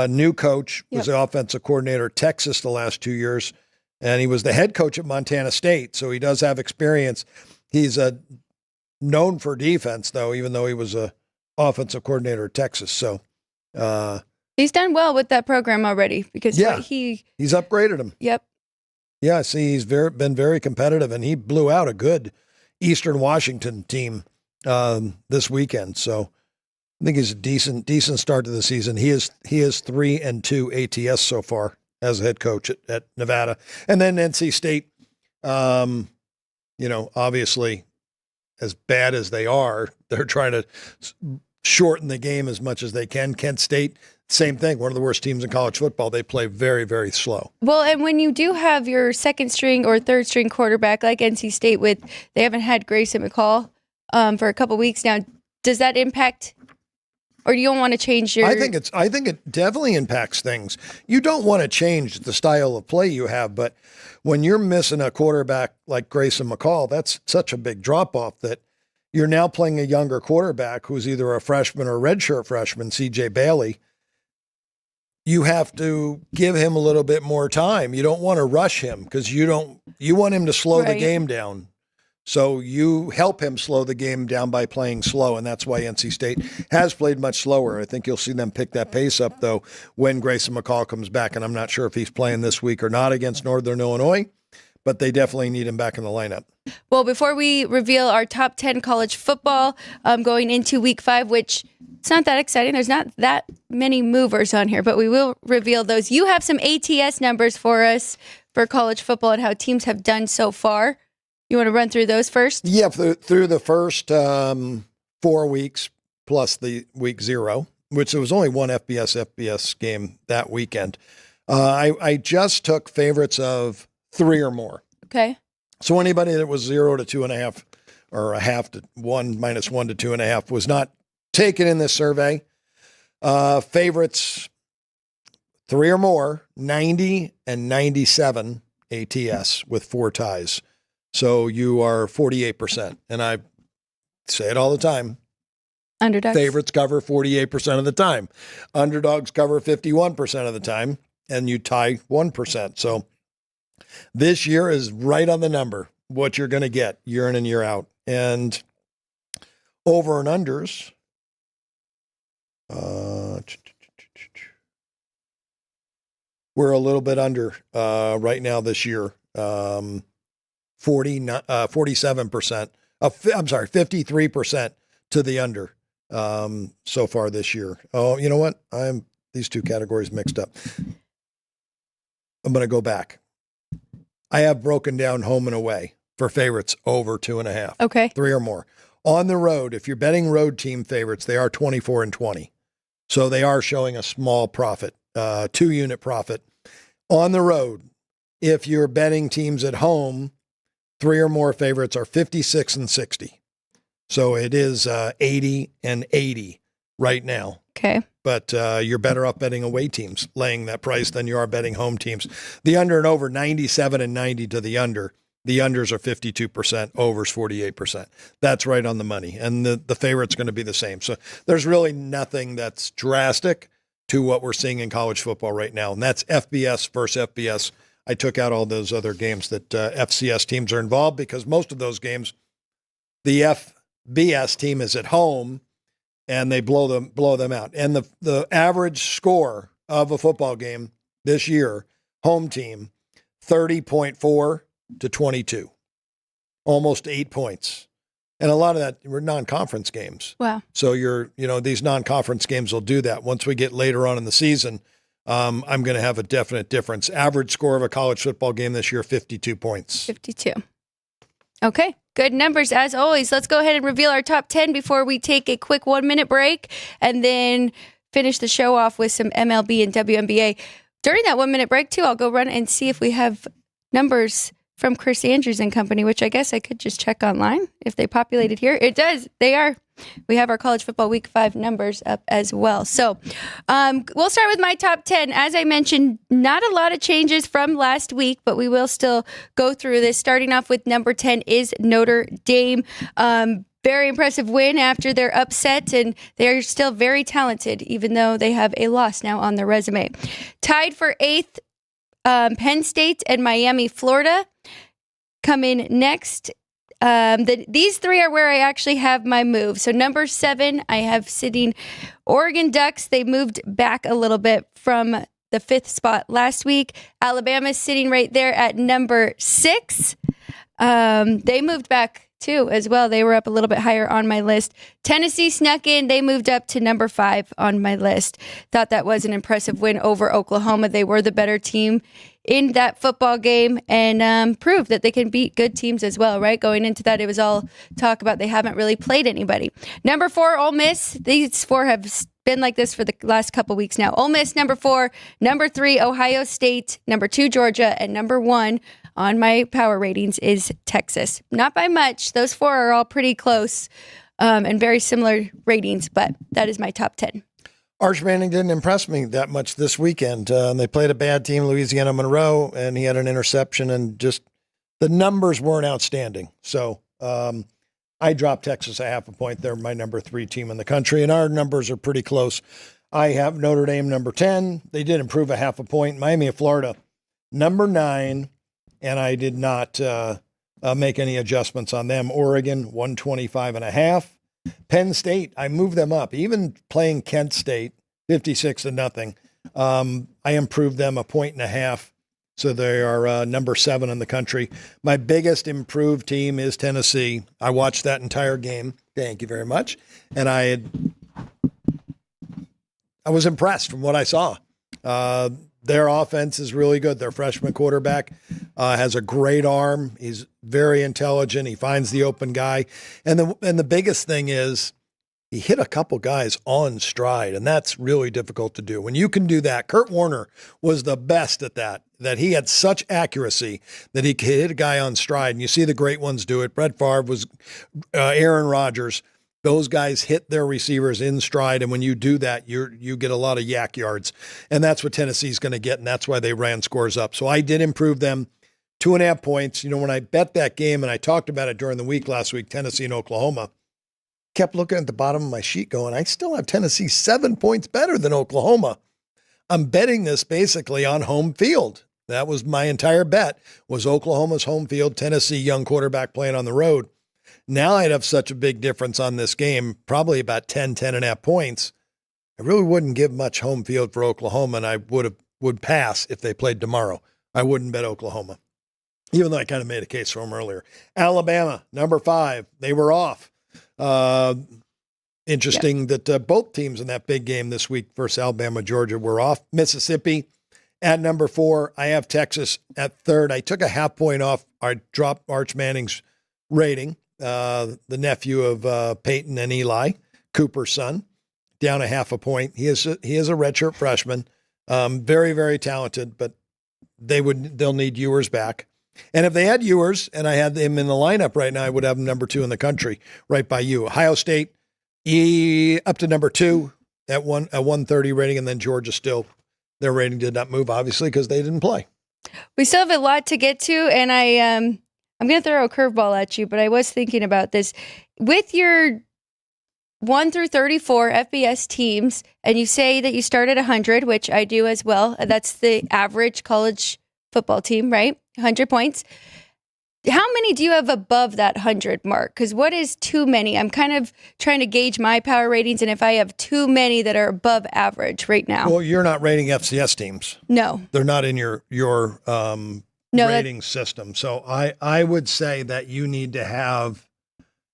new coach, was the offensive coordinator at Texas the last 2 years, and he was the head coach at Montana State, so he does have experience. He's a known for defense, though, even though he was a offensive coordinator at Texas. So he's done well with that program already because he's upgraded him. Yep. Yeah, see, he's been very competitive, and he blew out a good Eastern Washington team this weekend. So I think he's a decent start to the season. He is 3-2 ATS so far as a head coach at Nevada, and then NC State. Obviously, as bad as they are, they're trying to shorten the game as much as they can. Kent State, same thing. One of the worst teams in college football. They play very, very slow. Well, and when you do have your second string or third string quarterback like NC State they haven't had Grayson McCall for a couple weeks now, does that impact, or you don't want to change your? I think it definitely impacts things. You don't want to change the style of play you have, but when you're missing a quarterback like Grayson McCall, that's such a big drop off that you're now playing a younger quarterback who's either a freshman or a redshirt freshman, CJ Bailey. You have to give him a little bit more time. You don't want to rush him because you want him to slow the game down. So you help him slow the game down by playing slow, and that's why NC State has played much slower. I think you'll see them pick that pace up, though, when Grayson McCall comes back, and I'm not sure if he's playing this week or not against Northern Illinois, but they definitely need him back in the lineup. Well, before we reveal our top 10 college football going into week 5, which it's not that exciting. There's not that many movers on here, but we will reveal those. You have some ATS numbers for us for college football and how teams have done so far. You want to run through those first? Yeah, through the first 4 weeks plus the week 0, which there was only one FBS game that weekend. I just took favorites of 3 or more. Okay. So anybody that was 0 to 2.5 or a half to 1 minus 1 to 2.5 was not taken in this survey. Favorites 3 or more, 90 and 97 ATS with 4 ties. So you are 48%. And I say it all the time. Underdogs. Favorites cover 48% of the time. Underdogs cover 51% of the time. And you tie 1%. So this year is right on the number, what you're going to get year in and year out. And over and unders, we're a little bit under right now this year. 47%. I'm sorry, 53% to the under so far this year. Oh, you know what? These two categories mixed up. I'm going to go back. I have broken down home and away for favorites over 2.5. Okay. 3 or more. On the road, if you're betting road team favorites, they are 24-20. So they are showing a small profit, 2-unit profit. On the road, if you're betting teams at home, 3 or more favorites are 56-60. So it is 80-80 right now. Okay. But you're better off betting away teams, laying that price, than you are betting home teams. The under and over, 97-90 to the under. The unders are 52%, overs 48%. That's right on the money. And the favorite's going to be the same. So there's really nothing that's drastic to what we're seeing in college football right now. And that's FBS versus FBS. I took out all those other games that FCS teams are involved because most of those games, the FBS team is at home and they blow them out. And the average score of a football game this year, home team, 30.4 to 22, almost 8 points. And a lot of that were non-conference games. Wow. So these non-conference games will do that. Once we get later on in the season, I'm going to have a definite difference. Average score of a college football game this year, 52 points. 52. Okay. Good numbers as always. Let's go ahead and reveal our top 10 before we take a quick 1-minute break and then finish the show off with some MLB and WNBA. During that 1-minute break, too, I'll go run and see if we have numbers from Chris Andrews and company, which I guess I could just check online if they populated here. It does. They are. We have our college football week 5 numbers up as well. So we'll start with my top 10. As I mentioned, not a lot of changes from last week, but we will still go through this. Starting off with number 10 is Notre Dame. Very impressive win after their upset, and they're still very talented, even though they have a loss now on their resume. Tied for 8th, Penn State and Miami, Florida come in next. These three are where I actually have my move. So number 7, I have sitting Oregon Ducks. They moved back a little bit from the 5th spot last week. Alabama's sitting right there at number 6. They moved back too as well. They were up a little bit higher on my list. Tennessee snuck in. They moved up to number 5 on my list. Thought that was an impressive win over Oklahoma. They were the better team in that football game and proved that they can beat good teams as well, right? Going into that, it was all talk about they haven't really played anybody. Number 4, Ole Miss. These 4 have been like this for the last couple weeks now. Ole Miss, number 4. Number 3, Ohio State. Number 2, Georgia. And number 1 on my power ratings is Texas. Not by much. Those 4 are all pretty close and very similar ratings, but that is my top 10. Arch Manning didn't impress me that much this weekend. They played a bad team, Louisiana Monroe, and he had an interception, and just the numbers weren't outstanding. So I dropped Texas a half a point. They're my number 3 team in the country, and our numbers are pretty close. I have Notre Dame number 10. They did improve a half a point. Miami of Florida, number 9, and I did not make any adjustments on them. Oregon, 125.5. Penn State, I moved them up. Even playing Kent State, 56-0. I improved them a point and a half. So they are number 7 in the country. My biggest improved team is Tennessee. I watched that entire game. Thank you very much. And I was impressed from what I saw. Their offense is really good. Their freshman quarterback has a great arm. He's very intelligent. He finds the open guy. And the biggest thing is he hit a couple guys on stride, and that's really difficult to do. When you can do that, Kurt Warner was the best at that he had such accuracy that he could hit a guy on stride. And you see the great ones do it. Brett Favre was Aaron Rodgers. Those guys hit their receivers in stride, and when you do that, you get a lot of yak yards, and that's what Tennessee's going to get, and that's why they ran scores up. So I did improve them 2.5 points. You know, when I bet that game, and I talked about it during the week last week, Tennessee and Oklahoma, kept looking at the bottom of my sheet going, I still have Tennessee 7 points better than Oklahoma. I'm betting this basically on home field. That was my entire bet, was Oklahoma's home field, Tennessee young quarterback playing on the road. Now I'd have such a big difference on this game, probably about 10.5 points. I really wouldn't give much home field for Oklahoma, and I would pass if they played tomorrow. I wouldn't bet Oklahoma, even though I kind of made a case for them earlier. Alabama, number 5, they were off. Interesting that both teams in that big game this week versus Alabama, Georgia were off. Mississippi at number 4. I have Texas at 3rd. I took a half point off. I dropped Arch Manning's rating. The nephew of Peyton and Eli, Cooper's son, down a half a point. He is a redshirt freshman, very, very talented, but they'll need Ewers back. And if they had Ewers and I had him in the lineup right now, I would have him number 2 in the country, right by you. Ohio State, up to number 2 at 130 rating, and then Georgia still, their rating did not move, obviously, because they didn't play. We still have a lot to get to, and I'm going to throw a curveball at you, but I was thinking about this. With your 1 through 34 FBS teams, and you say that you start at 100, which I do as well. That's the average college football team, right? 100 points. How many do you have above that 100 mark? Because what is too many? I'm kind of trying to gauge my power ratings, and if I have too many that are above average right now. Well, you're not rating FCS teams. No. They're not in your rating system. So I would say that you need to have,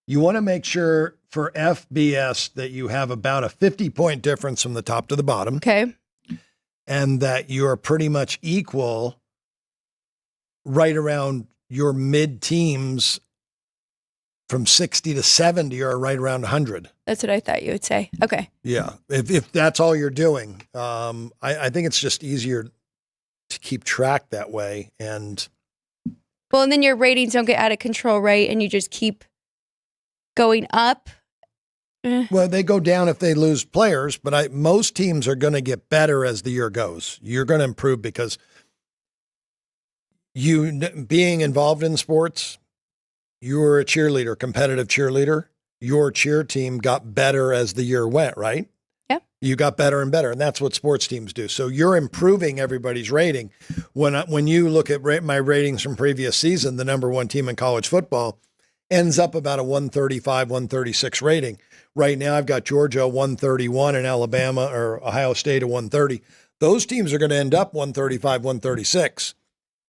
you want to make sure for FBS that you have about a 50-point difference from the top to the bottom. Okay. And that you're pretty much equal right around your mid teams from 60 to 70 or right around 100. That's what I thought you would say. Okay. Yeah. If that's all you're doing, I think it's just easier to keep track that way. And then your ratings don't get out of control, right? And you just keep going up. Well, they go down if they lose players, but most teams are going to get better as the year goes. You're going to improve because you being involved in sports, you were a cheerleader, competitive cheerleader. Your cheer team got better as the year went, right? Yeah. You got better and better, and that's what sports teams do. So you're improving everybody's rating. When you look at my ratings from previous season, the number 1 team in college football, ends up about a 135, 136 rating. Right now, I've got Georgia 131 and Alabama or Ohio State at 130. Those teams are going to end up 135, 136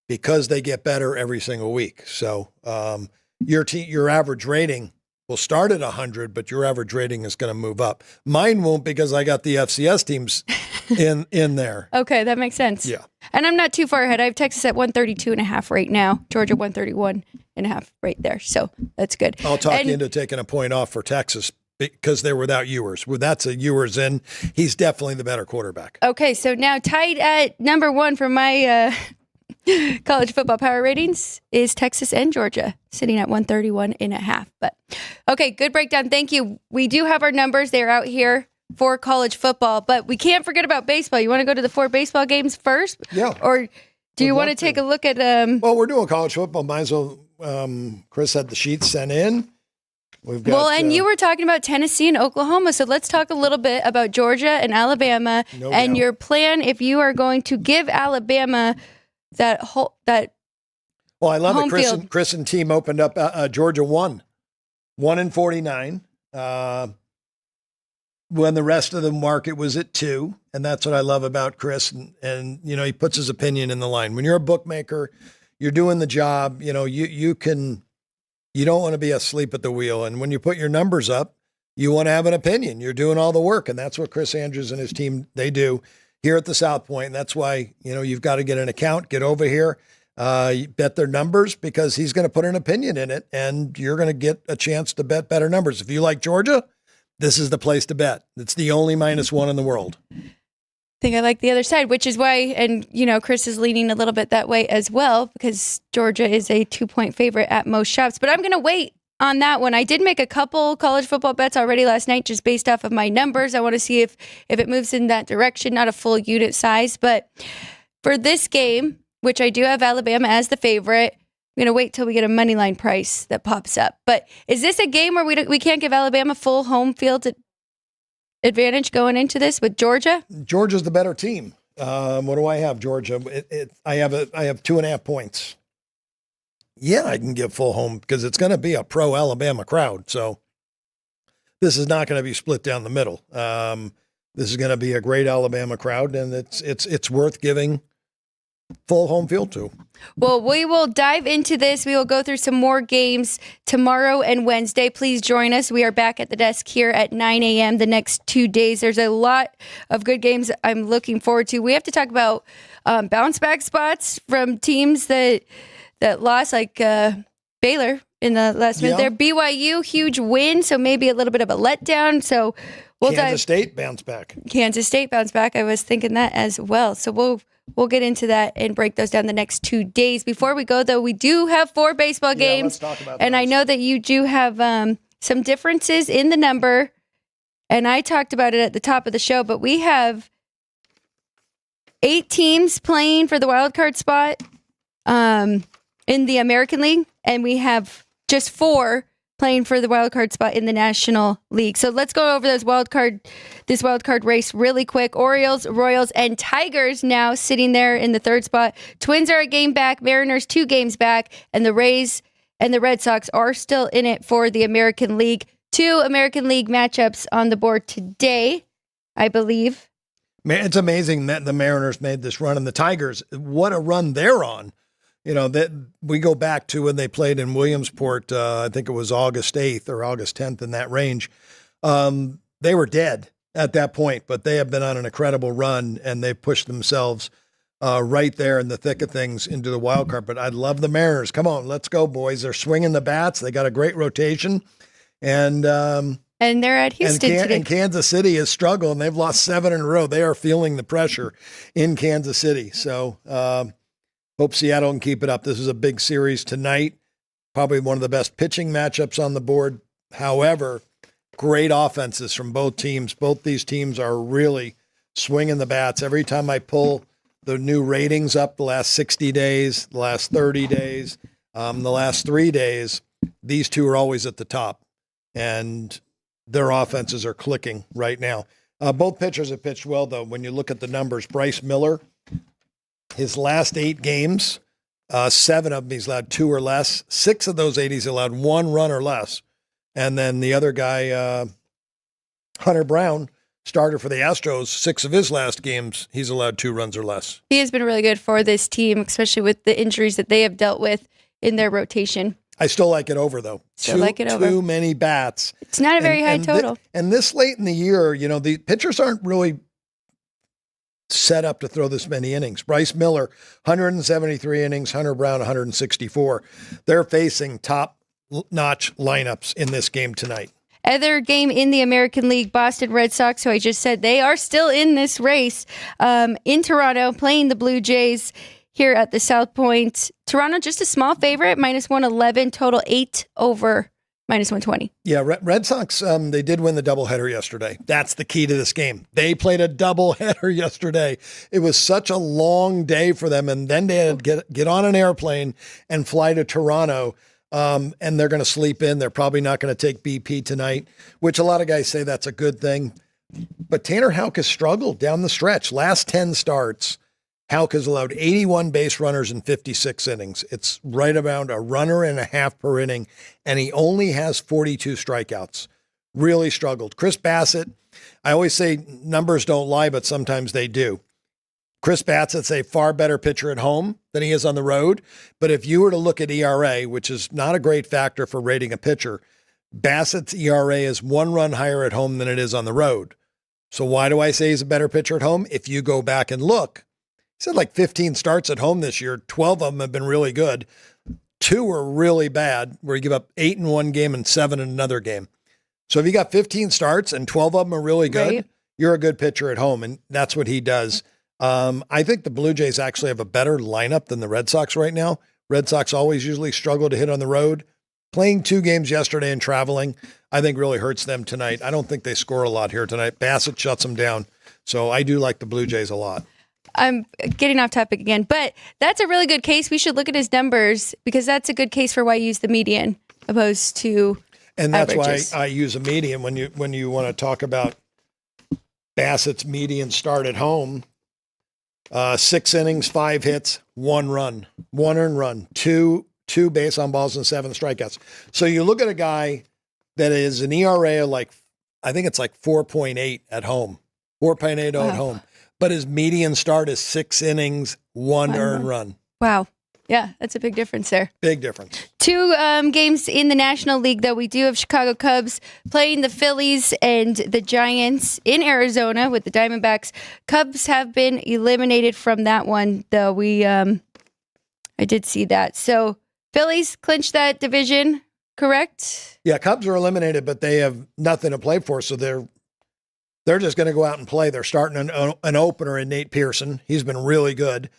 because they get better every single week. So your average rating will start at 100, but your average rating is going to move up. Mine won't because I got the FCS teams in there. Okay, that makes sense. Yeah. And I'm not too far ahead. I have Texas at 132.5 right now. Georgia 131.5 right there. So that's good. I'll talk you into taking a point off for Texas because they're without Ewers. Well, that's a Ewers in. He's definitely the better quarterback. Okay, so now tied at number one for my college football power ratings is Texas and Georgia, sitting at 131.5. But okay, good breakdown. Thank you. We do have our numbers. They're out here for college football, but we can't forget about baseball. You want to go to the 4 baseball games first? Yeah. Or do you want to take a look at Well, we're doing college football. Might as well Chris had the sheets sent in. We've got, and you were talking about Tennessee and Oklahoma, so let's talk a little bit about Georgia and Alabama your plan if you are going to give Alabama that whole Well, I love home it. Chris and team opened up Georgia 1-49. When the rest of the market was at 2, and that's what I love about Chris. And you know, he puts his opinion in the line. When you're a bookmaker, you're doing the job. You know, you don't want to be asleep at the wheel. And when you put your numbers up, you want to have an opinion. You're doing all the work, and that's what Chris Andrews and his team they do here at the South Point. And that's why you've got to get an account, get over here, bet their numbers because he's going to put an opinion in it, and you're going to get a chance to bet better numbers. If you like Georgia, this is the place to bet. It's the only -1 in the world. I think I like the other side, which is why, and Chris is leaning a little bit that way as well because Georgia is a 2-point favorite at most shops. But I'm going to wait on that one. I did make a couple college football bets already last night just based off of my numbers. I want to see if it moves in that direction, not a full unit size. But for this game, which I do have Alabama as the favorite, I'm going to wait till we get a money line price that pops up. But is this a game where we can't give Alabama full home field advantage going into this with Georgia? Georgia's the better team. What do I have, Georgia? I have 2.5 points. Yeah, I can give full home because it's going to be a pro Alabama crowd. So this is not going to be split down the middle. This is going to be a great Alabama crowd, and it's worth giving full home field to. Well, we will dive into this. We will go through some more games tomorrow and Wednesday. Please join us. We are back at the desk here at 9 a.m. the next 2 days. There's a lot of good games I'm looking forward to. We have to talk about bounce back spots from teams that lost, like Baylor in the last minute there. BYU, huge win, so maybe a little bit of a letdown. So Kansas State bounce back. Kansas State bounce back. I was thinking that as well. So we'll get into that and break those down the next 2 days. Before we go, though, we do have 4 baseball games. Let's talk about and those. I know that you do have some differences in the number, and I talked about it at the top of the show, but we have 8 teams playing for the wild card spot in the American League, and we have just 4 playing for the wild card spot in the National League. So let's go over this wild card race really quick. Orioles, Royals, and Tigers now sitting there in the 3rd spot. Twins are a game back, Mariners 2 games back, and the Rays and the Red Sox are still in it for the American League. 2 American League matchups on the board today, I believe. Man, it's amazing that the Mariners made this run, and the Tigers, what a run they're on. That we go back to when they played in Williamsport, I think it was August 8th or August 10th in that range. They were dead at that point, but they have been on an incredible run, and they've pushed themselves right there in the thick of things into the wild card. But I love the Mariners. Come on, let's go, boys. They're swinging the bats. They got a great rotation. And they're at Houston today. And Kansas City has struggled, and they've lost 7 in a row. They are feeling the pressure in Kansas City. So hope Seattle can keep it up. This is a big series tonight. Probably one of the best pitching matchups on the board. However, great offenses from both teams. Both these teams are really swinging the bats. Every time I pull the new ratings up the last 60 days, the last 30 days, the last 3 days, these two are always at the top. And their offenses are clicking right now. Both pitchers have pitched well, though. When you look at the numbers, Bryce Miller, his last 8 games, 7 of them he's allowed 2 or less. 6 of those 8 he's allowed 1 run or less. And then the other guy, Hunter Brown, starter for the Astros, 6 of his last games, he's allowed 2 runs or less. He has been really good for this team, especially with the injuries that they have dealt with in their rotation. I still like it over, though. Too many bats. It's not a very high total. And this late in the year, the pitchers aren't really set up to throw this many innings. Bryce Miller, 173 innings, Hunter Brown, 164. They're facing top-notch lineups in this game tonight. Other game in the American League, Boston Red Sox, who I just said they are still in this race in Toronto, playing the Blue Jays here at the South Point. Toronto just a small favorite, -111, total 8 over -120. Yeah, Red Sox, they did win the doubleheader yesterday. That's the key to this game. They played a doubleheader yesterday. It was such a long day for them, and then they had to get on an airplane and fly to Toronto, and they're going to sleep in. They're probably not going to take BP tonight, which a lot of guys say that's a good thing. But Tanner Houck has struggled down the stretch. Last 10 starts, Houck has allowed 81 base runners in 56 innings. It's right around a runner and a half per inning, and he only has 42 strikeouts. Really struggled. Chris Bassett, I always say numbers don't lie, but sometimes they do. Chris Bassett's a far better pitcher at home than he is on the road, but if you were to look at ERA, which is not a great factor for rating a pitcher, Bassett's ERA is 1 run higher at home than it is on the road. So why do I say he's a better pitcher at home? If you go back and look, he said like 15 starts at home this year. 12 of them have been really good. 2 were really bad, where you give up 8 in one game and 7 in another game. So if you got 15 starts and 12 of them are really good, right, you're a good pitcher at home, and that's what he does. I think the Blue Jays actually have a better lineup than the Red Sox right now. Red Sox always usually struggle to hit on the road. Playing 2 games yesterday and traveling, I think really hurts them tonight. I don't think they score a lot here tonight. Bassett shuts them down. So I do like the Blue Jays a lot. I'm getting off topic again, but that's a really good case. We should look at his numbers because that's a good case for why you use the median opposed to and that's averages. Why I use a median when you want to talk about Bassett's median start at home. 6 innings, 5 hits, 1 run, 1 earned run, 2 base on balls and 7 strikeouts. So you look at a guy that is an ERA like, I think it's like 4.8 at home, 4.80 at home. But his median start is 6 innings, 1 earned run. Wow. Yeah, that's a big difference there. Big difference. 2 games in the National League, though. We do have Chicago Cubs playing the Phillies and the Giants in Arizona with the Diamondbacks. Cubs have been eliminated from that one, though. I did see that. So Phillies clinched that division, correct? Yeah, Cubs are eliminated, but they have nothing to play for, so they're just going to go out and play. They're starting an opener in Nate Pearson. He's been really good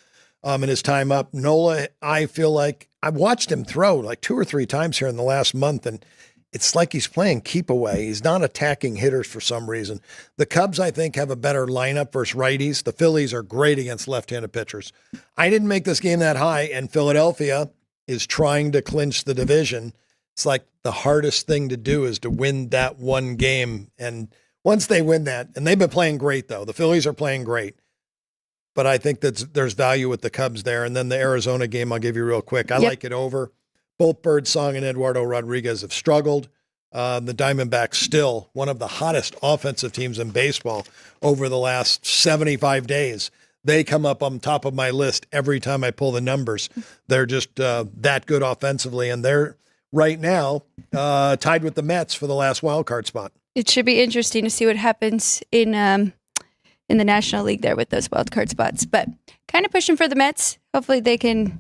in his time up. Nola, I feel like I've watched him throw like 2 or 3 times here in the last month, and it's like he's playing keep away. He's not attacking hitters for some reason. The Cubs, I think, have a better lineup versus righties. The Phillies are great against left-handed pitchers. I didn't make this game that high, and Philadelphia is trying to clinch the division. It's like the hardest thing to do is to win that one game, and once they win that, and they've been playing great, though. The Phillies are playing great. But I think that there's value with the Cubs there. And then the Arizona game, I'll give you real quick. I like it over. Both Birdsong and Eduardo Rodriguez have struggled. The Diamondbacks still one of the hottest offensive teams in baseball over the last 75 days. They come up on top of my list every time I pull the numbers. They're just that good offensively. And they're right now tied with the Mets for the last wild card spot. It should be interesting to see what happens in the National League there with those wild card spots, but kind of pushing for the Mets. Hopefully they can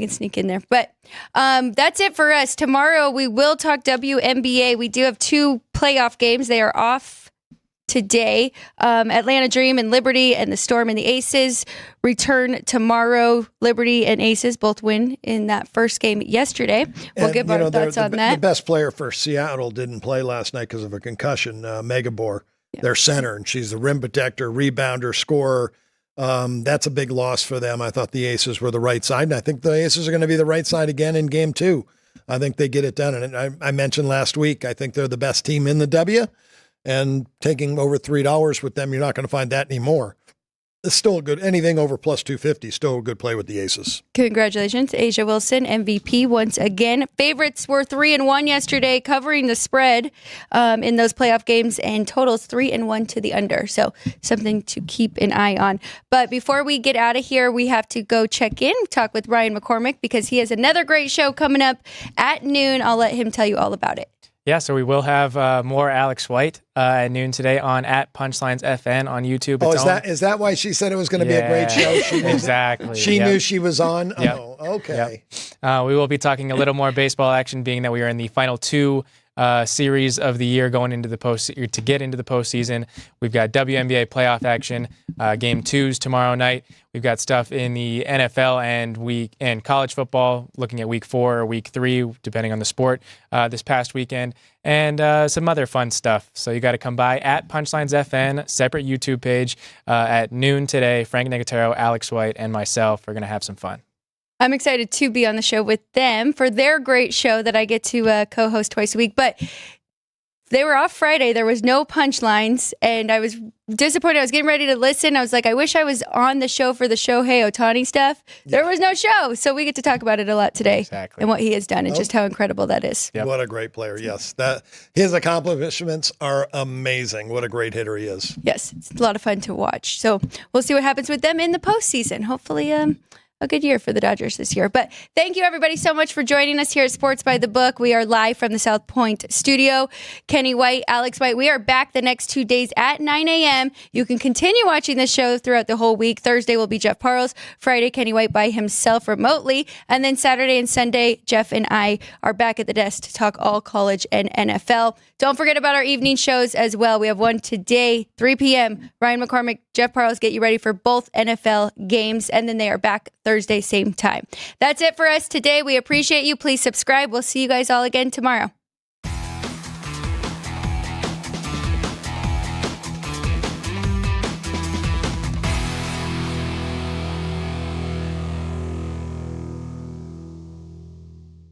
sneak in there. But that's it for us. Tomorrow we will talk WNBA. We do have 2 playoff games. They are off today. Atlanta Dream and Liberty, and the Storm and the Aces return tomorrow. Liberty and Aces both win in that first game yesterday. We'll give our thoughts on that. The best player for Seattle didn't play last night because of a concussion, Megabor. Their center, and she's the rim protector, rebounder, scorer. That's a big loss for them. I thought the Aces were the right side, and I think the Aces are going to be the right side again in game 2. I think they get it done. And I mentioned last week, I think they're the best team in the W, and taking over $3 with them, you're not going to find that anymore. It's still a good, anything over plus 250, still a good play with the aces. Congratulations, Asia Wilson, MVP once again. Favorites were 3-1 yesterday, covering the spread in those playoff games, and totals 3-1 to the under. So something to keep an eye on. But before we get out of here, we have to go check in, talk with Ryan McCormick, because he has another great show coming up at noon. I'll let him tell you all about it. Yeah, so we will have more Alex White at noon today on @PunchlinesFN on YouTube. Oh, is that why she said it was going to be a great show? Exactly. She knew she was on? Yep. Oh, okay. Yep. We will be talking a little more baseball action, being that we are in the final two series of the year going into the to get into the postseason. We've got WNBA playoff action, game 2s tomorrow night. We've got stuff in the NFL and college football, looking at week 4 or week 3, depending on the sport, this past weekend, and some other fun stuff. So you got to come by @PunchlinesFN, separate YouTube page at noon today. Frank Nicotero, Alex White, and myself are going to have some fun. I'm excited to be on the show with them for their great show that I get to co-host twice a week. But they were off Friday. There was no punchlines, and I was disappointed. I was getting ready to listen. I was like, I wish I was on the show for the Shohei Ohtani stuff. Yeah. There was no show, so we get to talk about it a lot today. Exactly. And what he has done and just how incredible that is. Yep. What a great player. Yes, his accomplishments are amazing. What a great hitter he is. Yes, it's a lot of fun to watch. So we'll see what happens with them in the postseason. Hopefully, a good year for the Dodgers this year. But thank you, everybody, so much for joining us here at Sports by the Book. We are live from the South Point studio. Kenny White, Alex White. We are back the next 2 days at 9 a.m. You can continue watching the show throughout the whole week. Thursday will be Jeff Parles. Friday, Kenny White by himself remotely. And then Saturday and Sunday, Jeff and I are back at the desk to talk all college and NFL. Don't forget about our evening shows as well. We have one today, 3 p.m. Ryan McCormick, Jeff Parles get you ready for both NFL games, and then they are back Thursday, same time. That's it for us today. We appreciate you. Please subscribe. We'll see you guys all again tomorrow.